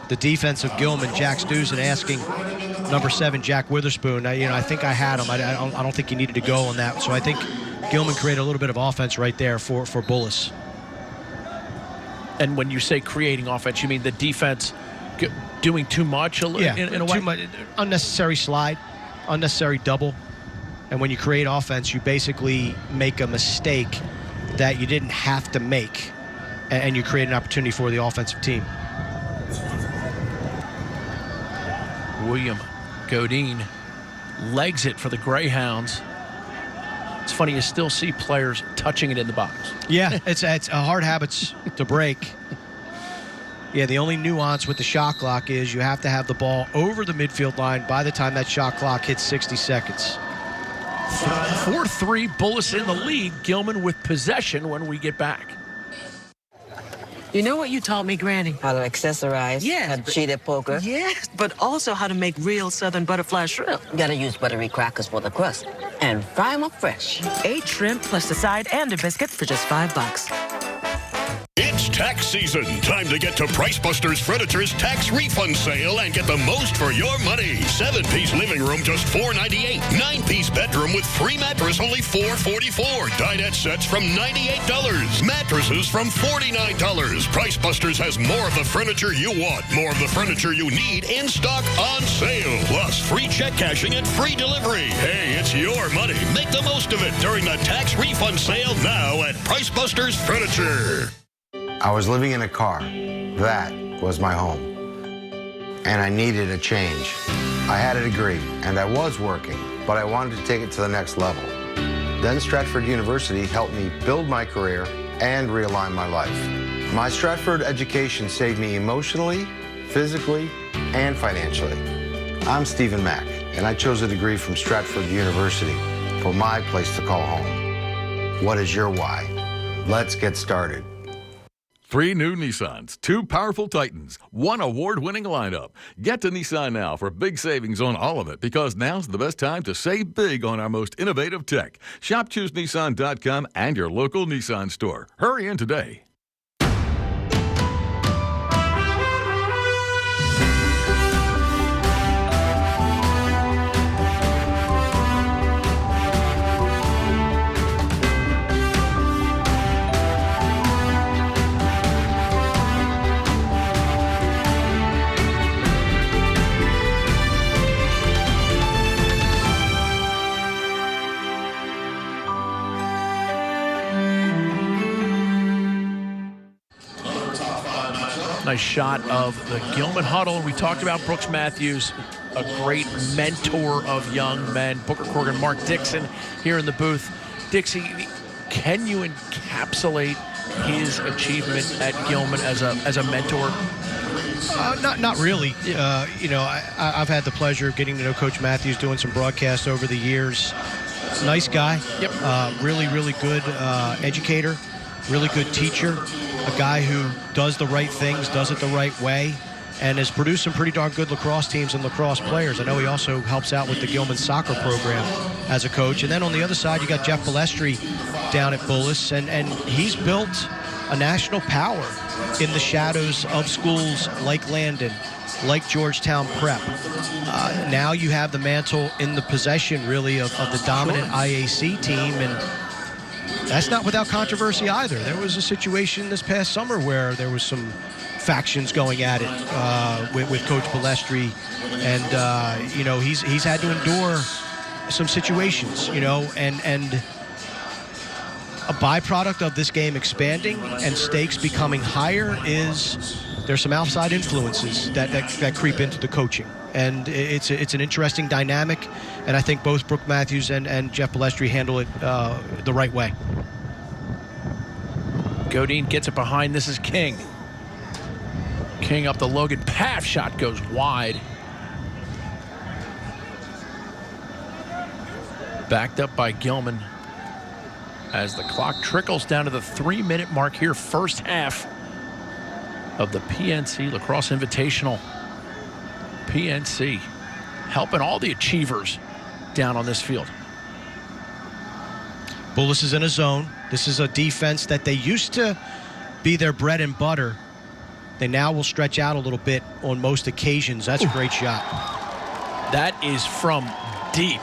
the defense of Gilman, Jack Stuzen, asking number 7, Jack Witherspoon. I think I had him. I don't think he needed to go on that. So I think Gilman created a little bit of offense right there for Bullis. And when you say creating offense, you mean the defense doing too much in a way? Too much, unnecessary slide, unnecessary double. And when you create offense, you basically make a mistake that you didn't have to make, and you create an opportunity for the offensive team. William Godine legs it for the Greyhounds. It's funny, you still see players touching it in the box. Yeah, it's a hard habits to break. Yeah, the only nuance with the shot clock is you have to have the ball over the midfield line by the time that shot clock hits 60 seconds. 4-3, Bullis in the lead. Gilman with possession when we get back. You know what you taught me, Granny? How to accessorize. Yeah. Cheated poker. Yes, but also how to make real Southern butterfly shrimp. You gotta use buttery crackers for the crust and fry them up fresh. 8 shrimp plus a side and a biscuit for just $5. It's tax season. Time to get to Price Busters Furniture's tax refund sale and get the most for your money. 7-piece living room, just $4.98. 9-piece bedroom with free mattress, only $4.44. Dinette sets from $98. Mattresses from $49. Price Busters has more of the furniture you want, more of the furniture you need in stock on sale. Plus, free check cashing and free delivery. Hey, it's your money. Make the most of it during the tax refund sale now at Price Busters Furniture. I was living in a car. That was my home. And I needed a change. I had a degree, and I was working, but I wanted to take it to the next level. Then Stratford University helped me build my career and realign my life. My Stratford education saved me emotionally, physically, and financially. I'm Stephen Mack, and I chose a degree from Stratford University for my place to call home. What is your why? Let's get started. 3 new Nissans, 2 powerful Titans, 1 award-winning lineup. Get to Nissan now for big savings on all of it, because now's the best time to save big on our most innovative tech. Shop ChooseNissan.com and your local Nissan store. Hurry in today. Nice shot of the Gilman huddle. We talked about Brooks Matthews, a great mentor of young men. Booker Corrigan, Mark Dixon here in the booth. Dixie, can you encapsulate his achievement at Gilman as a mentor? Not really. I've had the pleasure of getting to know Coach Matthews, doing some broadcasts over the years. Nice guy. Yep. Really good educator, really good teacher, a guy who does the right things, does it the right way. and has produced some pretty darn good lacrosse teams and lacrosse players. I know he also helps out with the Gilman soccer program as a coach. And then on the other side, you got Jeff Balestri down at Bullis, and he's built a national power in the shadows of schools like Landon, like Georgetown Prep. Now you have the mantle in the possession, really, of the dominant IAC team, and that's not without controversy either. There was a situation this past summer where there was some factions going at it with Coach Balestri, and you know, he's had to endure some situations, you know, and a byproduct of this game expanding and stakes becoming higher is there's some outside influences that creep into the coaching, and it's an interesting dynamic, and I think both Brooke Matthews and Jeff Balestri handle it the right way. Godin gets it behind. This is King. King up the Logan Paff shot goes wide. Backed up by Gilman as the clock trickles down to the 3-minute mark here, first half of the PNC Lacrosse Invitational. PNC helping all the achievers down on this field. Bullis is in a zone. This is a defense that they used to be their bread and butter. They now will stretch out a little bit on most occasions. That's a great shot. That is from deep.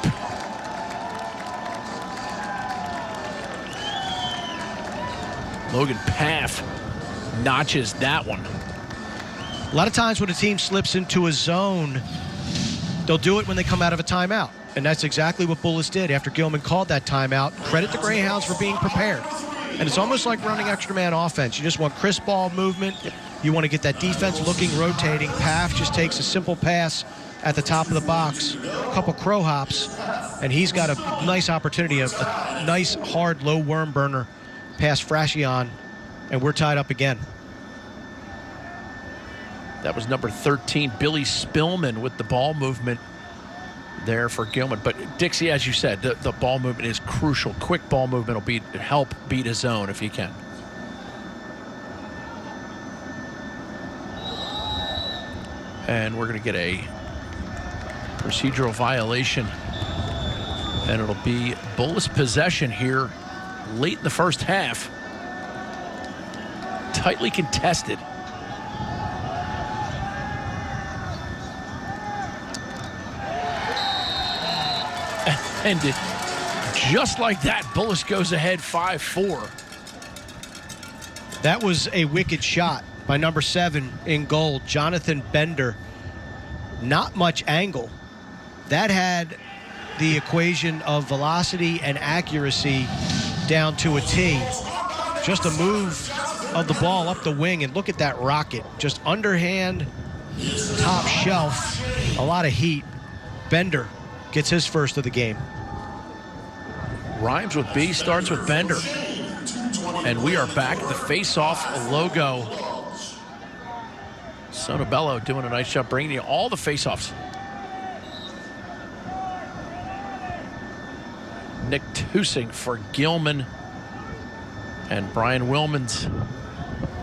Logan Paff notches that one. A lot of times when a team slips into a zone, they'll do it when they come out of a timeout. And that's exactly what Bullis did after Gilman called that timeout. Credit the Greyhounds for being prepared. And it's almost like running extra man offense. You just want crisp ball movement. You want to get that defense looking, rotating. Paff just takes a simple pass at the top of the box, a couple crow hops, and he's got a nice opportunity, a nice, hard, low worm burner past Frashion, and we're tied up again. That was number 13, Billy Spillman, with the ball movement there for Gilman. But Dixie, as you said, the ball movement is crucial. Quick ball movement will help beat a zone if you can. And we're going to get a procedural violation, and it'll be Bullis possession here late in the first half. Tightly contested. And just like that, Bullis goes ahead 5-4. That was a wicked shot by number 7 in gold, Jonathan Bender. Not much angle. That had the equation of velocity and accuracy down to a T. Just a move of the ball up the wing, and look at that rocket. Just underhand, top shelf, a lot of heat. Bender gets his first of the game. Rhymes with B, starts with Bender. And we are back at the face-off logo. Sonobello doing a nice job bringing you all the face-offs. Nick Tusing for Gilman and Brian Wilmans.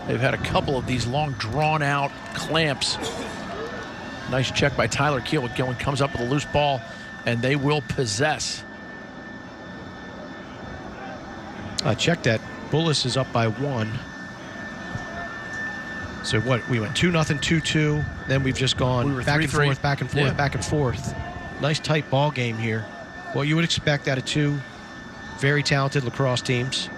They've had a couple of these long drawn-out clamps. Nice check by Tyler Keel. Gilman comes up with a loose ball, and they will possess. Check that. Bullis is up by 1. So what, we went 2-0, 2-2. Then we've just gone back and forth, back and forth, yeah, back and forth. Nice tight ball game here. What you would expect out of two very talented lacrosse teams.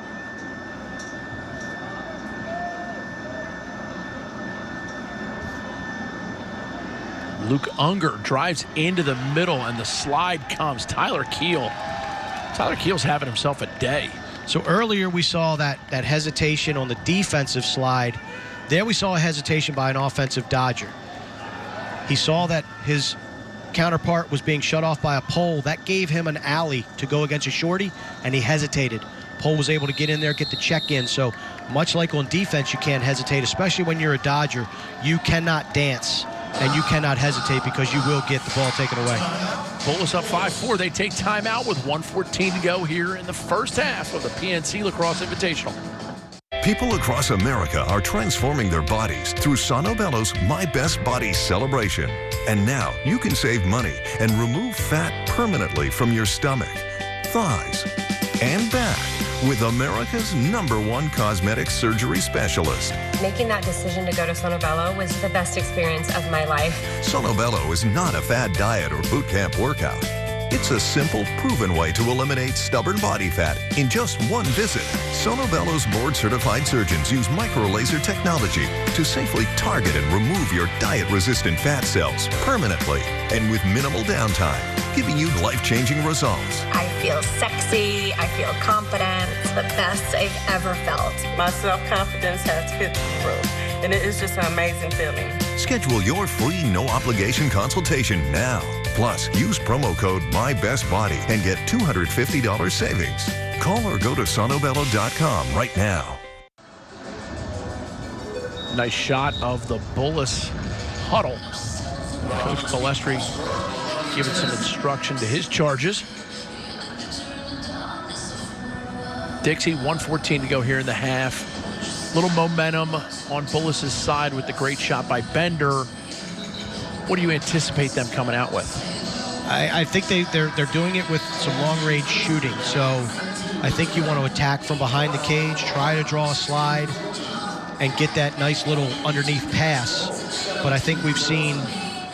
Luke Unger drives into the middle, and the slide comes. Tyler Keel. Tyler Keel's having himself a day. So earlier we saw that hesitation on the defensive slide. There we saw a hesitation by an offensive Dodger. He saw that his counterpart was being shut off by a pole. That gave him an alley to go against a shorty, and he hesitated. Pole was able to get in there, get the check in. So much like on defense, you can't hesitate, especially when you're a Dodger. You cannot dance, and you cannot hesitate because you will get the ball taken away. Bullis up 5-4. They take timeout with 1:14 to go here in the first half of the PNC Lacrosse Invitational. People across America are transforming their bodies through Sono Bello's My Best Body celebration. And now you can save money and remove fat permanently from your stomach, thighs, and back with America's #1 cosmetic surgery specialist. Making that decision to go to Sono Bello was the best experience of my life. Sono Bello is not a fad diet or boot camp workout. It's a simple, proven way to eliminate stubborn body fat in just one visit. Sono Bello's board-certified surgeons use micro-laser technology to safely target and remove your diet-resistant fat cells permanently and with minimal downtime, giving you life-changing results. I feel sexy. I feel confident. It's the best I've ever felt. My self-confidence has hit the roof, and it is just an amazing feeling. Schedule your free, no-obligation consultation now. Plus, use promo code MyBestBody and get $250 savings. Call or go to sonobello.com right now. Nice shot of the Bullis huddle. Coach Balestri giving some instruction to his charges. Dixie, 1:14 to go here in the half. Little momentum on Bullis' side with the great shot by Bender. What do you anticipate them coming out with? I think they're doing it with some long-range shooting. So I think you want to attack from behind the cage, try to draw a slide, and get that nice little underneath pass. But I think we've seen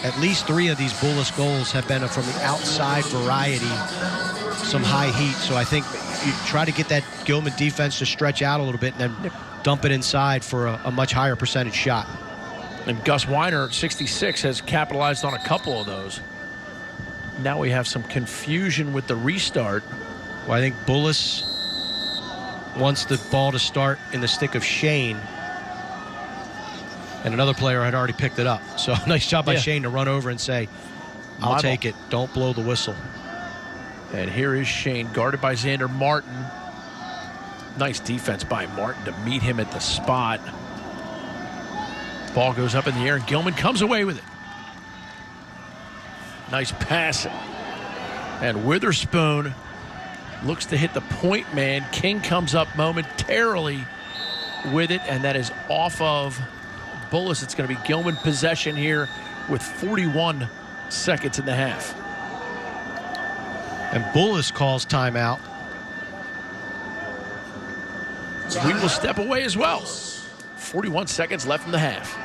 at least 3 of these Bullis goals have been from the outside variety, some high heat. So I think you try to get that Gilman defense to stretch out a little bit and then dump it inside for a much higher percentage shot. And Gus Weiner, 66, has capitalized on a couple of those. Now we have some confusion with the restart. Well, I think Bullis wants the ball to start in the stick of Shane. And another player had already picked it up. So nice job by Shane to run over and say, I'll take it. Don't blow the whistle. And here is Shane, guarded by Xander Martin. Nice defense by Martin to meet him at the spot. Ball goes up in the air, and Gilman comes away with it. Nice pass. And Witherspoon looks to hit the point man. King comes up momentarily with it, and that is off of Bullis. It's going to be Gilman possession here with 41 seconds in the half. And Bullis calls timeout. We will step away as well. 41 seconds left in the half.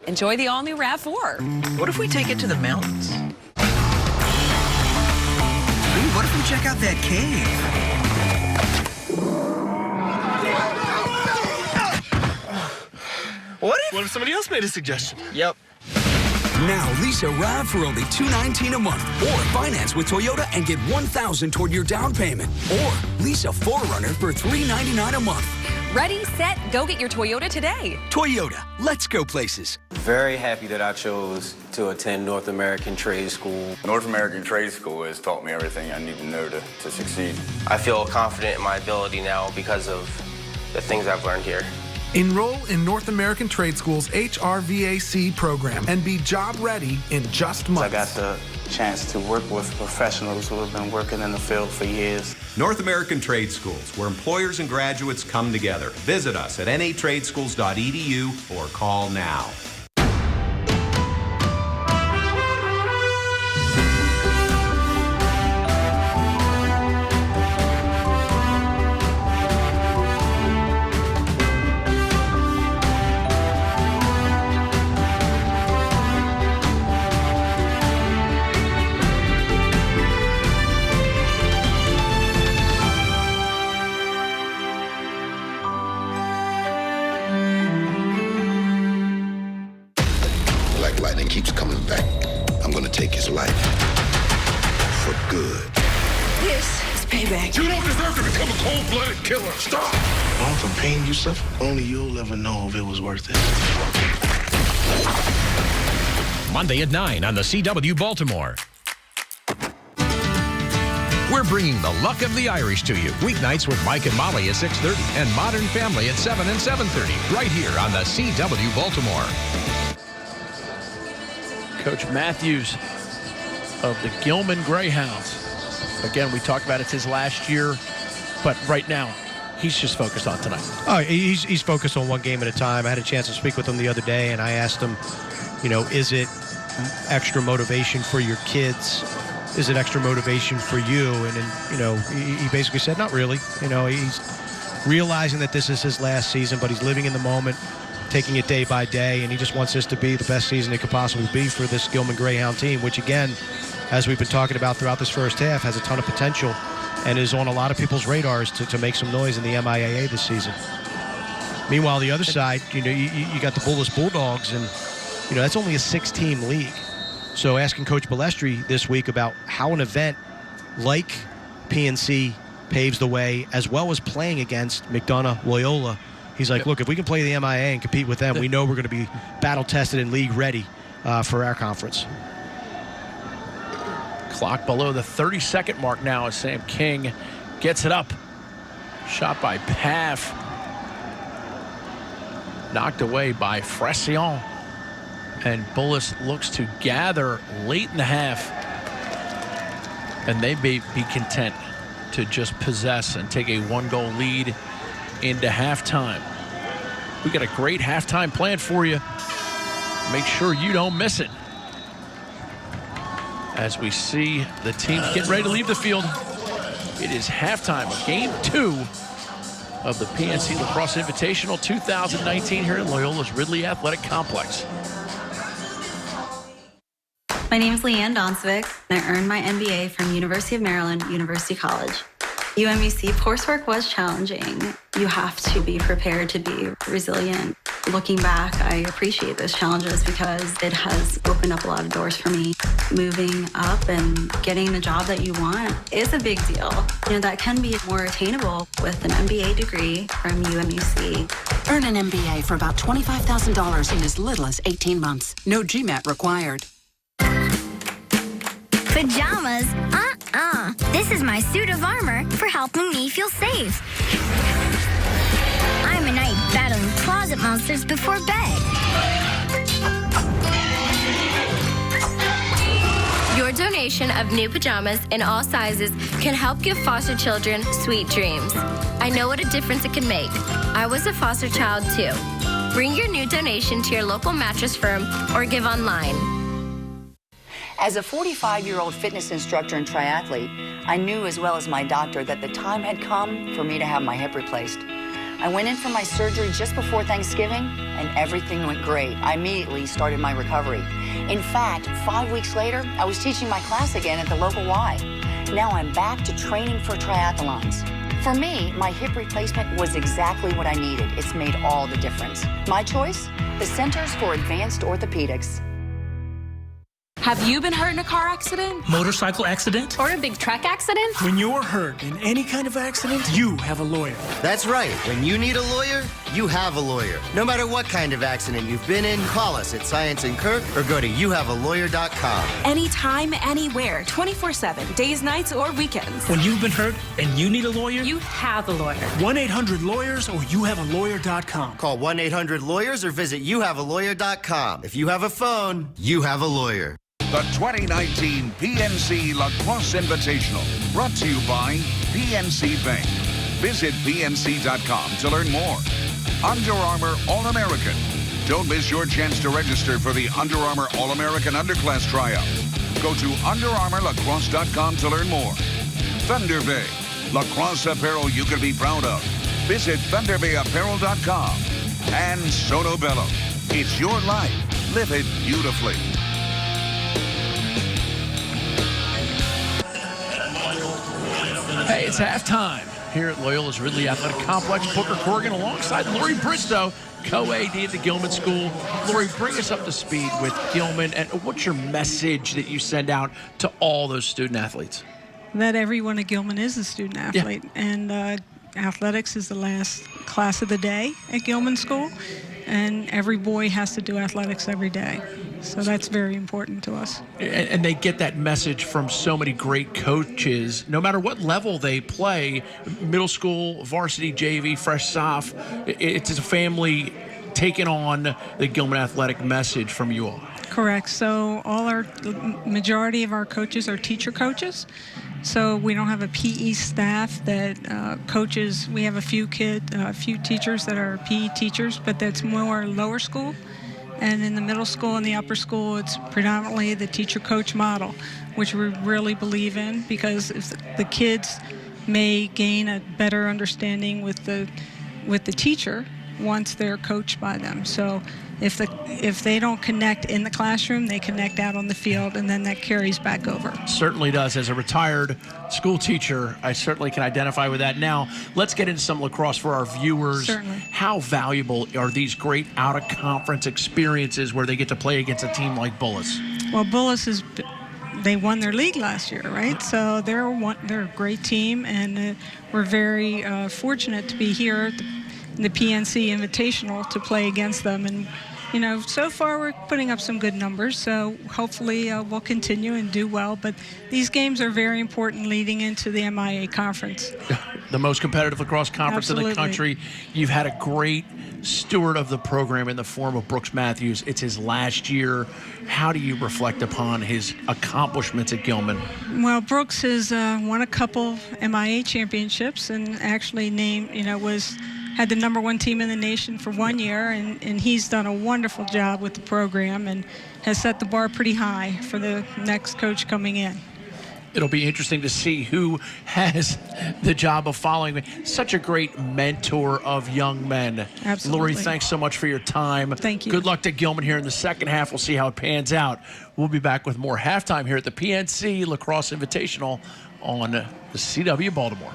Enjoy the all-new RAV4. What if we take it to the mountains? Ooh, what if we check out that cave? What if somebody else made a suggestion? Yep. Now lease a RAV for only $219 a month, or finance with Toyota and get $1,000 toward your down payment, or lease a 4Runner for $399 a month. Ready, set, go get your Toyota today. Toyota, let's go places. Very happy that I chose to attend North American Trade School. North American Trade School has taught me everything I need to know to succeed. I feel confident in my ability now because of the things I've learned here. Enroll in North American Trade School's HRVAC program and be job ready in just months. I got the chance to work with professionals who have been working in the field for years. North American Trade Schools, where employers and graduates come together. Visit us at natradeschools.edu or call now. Keeps coming back. I'm gonna take his life for good. This is payback. You don't deserve to become a cold-blooded killer. Stop! All the pain you suffer, only you'll ever know if it was worth it. Monday at 9 on the CW Baltimore. We're bringing the luck of the Irish to you. Weeknights with Mike and Molly at 6:30 and Modern Family at 7 and 7:30. Right here on the CW Baltimore. Coach Matthews of the Gilman Greyhounds. Again, we talked about it's his last year But right now, he's just focused on tonight. Oh, he's focused on one game at a time. I had a chance to speak with him the other day, and I asked him, is it extra motivation for your kids? Is it extra motivation for you? And then, he basically said, not really. He's realizing that this is his last season, but he's living in the moment, taking it day by day, and he just wants this to be the best season it could possibly be for this Gilman Greyhound team, which, again, as we've been talking about throughout this first half, has a ton of potential and is on a lot of people's radars to make some noise in the MIAA this season. Meanwhile, the other side, you got the Bullis Bulldogs, and that's only a 6-team league. So asking Coach Balestri this week about how an event like PNC paves the way, as well as playing against McDonough, Loyola. He's like, look, if we can play the MIA and compete with them, we know we're going to be battle-tested and league-ready for our conference. Clock below the 30-second mark now as Sam King gets it up. Shot by Paff. Knocked away by Fression. And Bullis looks to gather late in the half. And they may be content to just possess and take a 1-goal lead into halftime. We got a great halftime plan for you. Make sure you don't miss it. As we see the teams get ready to leave the field, it is halftime of Game 2 of the PNC Lacrosse Invitational 2019 here at Loyola's Ridley Athletic Complex. My name is Leanne Donsvik, and I earned my MBA from University of Maryland, University College. UMUC coursework was challenging. You have to be prepared to be resilient. Looking back, I appreciate those challenges because it has opened up a lot of doors for me. Moving up and getting the job that you want is a big deal. That can be more attainable with an MBA degree from UMUC. Earn an MBA for about $25,000 in as little as 18 months. No GMAT required. Pajamas? This is my suit of armor for helping me feel safe. I'm a knight battling closet monsters before bed. Your donation of new pajamas in all sizes can help give foster children sweet dreams. I know what a difference it can make. I was a foster child too. Bring your new donation to your local mattress firm or give online. As a 45-year-old fitness instructor and triathlete, I knew as well as my doctor that the time had come for me to have my hip replaced. I went in for my surgery just before Thanksgiving, and everything went great. I immediately started my recovery. In fact, 5 weeks later, I was teaching my class again at the local Y. Now I'm back to training for triathlons. For me, my hip replacement was exactly what I needed. It's made all the difference. My choice? The Centers for Advanced Orthopedics. Have you been hurt in a car accident? Motorcycle accident? Or a big truck accident? When you're hurt in any kind of accident, you have a lawyer. That's right. When you need a lawyer, you have a lawyer. No matter what kind of accident you've been in, call us at Science and Kirk or go to youhavealawyer.com. Anytime, anywhere, 24/7, days, nights, or weekends. When you've been hurt and you need a lawyer, you have a lawyer. 1-800-LAWYERS or youhavealawyer.com. Call 1-800-LAWYERS or visit youhavealawyer.com. If you have a phone, you have a lawyer. The 2019 PNC Lacrosse Invitational, brought to you by PNC Bank. Visit PNC.com to learn more. Under Armour All-American. Don't miss your chance to register for the Under Armour All-American Underclass Tryout. Go to UnderArmourLacrosse.com to learn more. Thunder Bay, lacrosse apparel you can be proud of. Visit ThunderBayApparel.com. And Sono Bello. It's your life. Live it beautifully. Hey, it's halftime here at Loyola's Ridley Athletic Complex. Booker Corrigan alongside Lori Bristow, co-AD at the Gilman School. Lori, bring us up to speed with Gilman, and what's your message that you send out to all those student athletes? That everyone at Gilman is a student athlete, and athletics is the last class of the day at Gilman School, and every boy has to do athletics every day. So that's very important to us. And they get that message from so many great coaches, no matter what level they play, middle school, varsity, JV, fresh soph. It's a family taking on the Gilman athletic message from you all. Correct. So majority of our coaches are teacher coaches. So we don't have a PE staff that coaches. We have a few teachers that are PE teachers, but that's more lower school. And in the middle school and the upper school, it's predominantly the teacher-coach model, which we really believe in, because if the kids may gain a better understanding with the teacher once they're coached by them. So if they don't connect in the classroom, they connect out on the field, and then that carries back over. Certainly does. As a retired school teacher, I certainly can identify with that. Now, let's get into some lacrosse for our viewers. Certainly. How valuable are these great out-of-conference experiences where they get to play against a team like Bullis? Well, Bullis they won their league last year, right? So they're a great team, and we're very fortunate to be here at the PNC Invitational to play against them. And so far we're putting up some good numbers, so hopefully we'll continue and do well. But these games are very important leading into the MIA conference. The most competitive lacrosse conference Absolutely. in the country. You've had a great steward of the program in the form of Brooks Matthews. It's his last year. How do you reflect upon his accomplishments at Gilman? Well, Brooks has won a couple MIA championships and actually had the #1 team in the nation for 1 year, and he's done a wonderful job with the program and has set the bar pretty high for the next coach coming in. It'll be interesting to see who has the job of following me. Such a great mentor of young men. Absolutely. Lori, thanks so much for your time. Thank you. Good luck to Gilman here in the second half. We'll see how it pans out. We'll be back with more halftime here at the PNC Lacrosse Invitational on the CW Baltimore.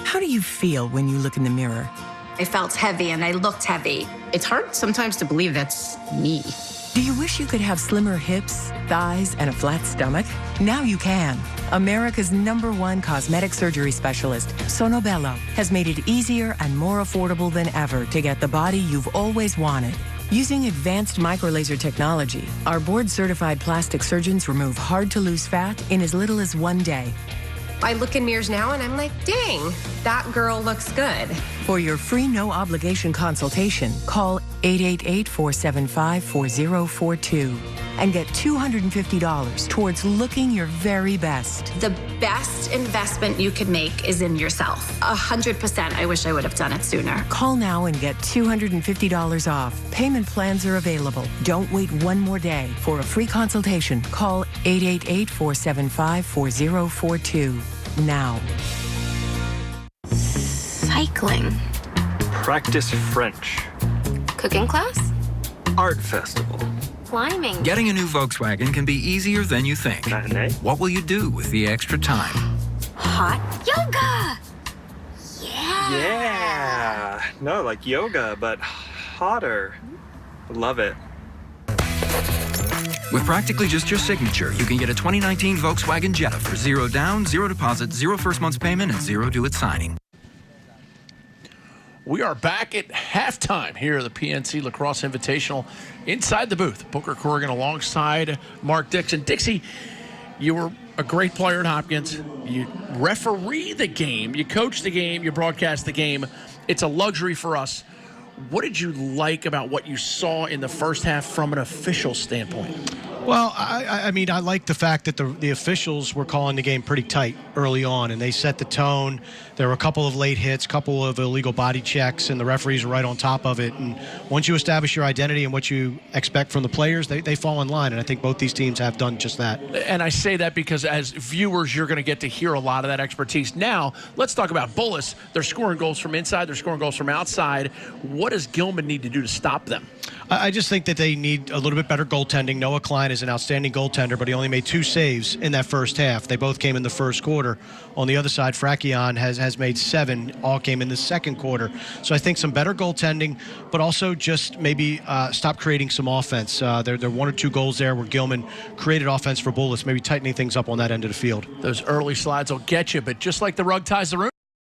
How do you feel when you look in the mirror? I felt heavy and I looked heavy. It's hard sometimes to believe that's me. Do you wish you could have slimmer hips, thighs, and a flat stomach? Now you can. America's #1 cosmetic surgery specialist, Sonobello, has made it easier and more affordable than ever to get the body you've always wanted. Using advanced microlaser technology, our board-certified plastic surgeons remove hard-to-lose fat in as little as 1 day. I look in mirrors now and I'm like, dang, that girl looks good. For your free no-obligation consultation, call 888-475-4042 and get $250 towards looking your very best. The best investment you could make is in yourself. 100%. I wish I would have done it sooner. Call now and get $250 off. Payment plans are available. Don't wait one more day. For a free consultation, call 888-475-4042 now. Cycling. Practice French. Cooking class? Art festival. Climbing. Getting a new Volkswagen can be easier than you think. What will you do with the extra time? Hot yoga. Yeah. No, like yoga, but hotter. Love it. With practically just your signature, you can get a 2019 Volkswagen Jetta for 0 down, 0 deposit, 0 first month's payment, and 0 due at signing. We are back at halftime here at the PNC Lacrosse Invitational inside the booth. Booker Corrigan alongside Mark Dixon. Dixie, you were a great player at Hopkins. You referee the game. You coach the game. You broadcast the game. It's a luxury for us. What did you like about what you saw in the first half from an official standpoint? Well, I mean, I like the fact that the officials were calling the game pretty tight early on, and they set the tone. There were a couple of late hits, a couple of illegal body checks, and the referees were right on top of it. And once you establish your identity and what you expect from the players, they fall in line, and I think both these teams have done just that. And I say that because as viewers, you're going to get to hear a lot of that expertise. Now, let's talk about Bullis. They're scoring goals from inside. They're scoring goals from outside. What does Gilman need to do to stop them? I just think that they need a little bit better goaltending. Noah Klein is an outstanding goaltender, but he only made 2 saves in that first half. They both came in the first quarter. On the other side, Frakion has made 7. All came in the second quarter. So I think some better goaltending, but also just maybe stop creating some offense. There are 1 or 2 goals there where Gilman created offense for Bullis, maybe tightening things up on that end of the field. Those early slides will get you, but just like the rug ties the room,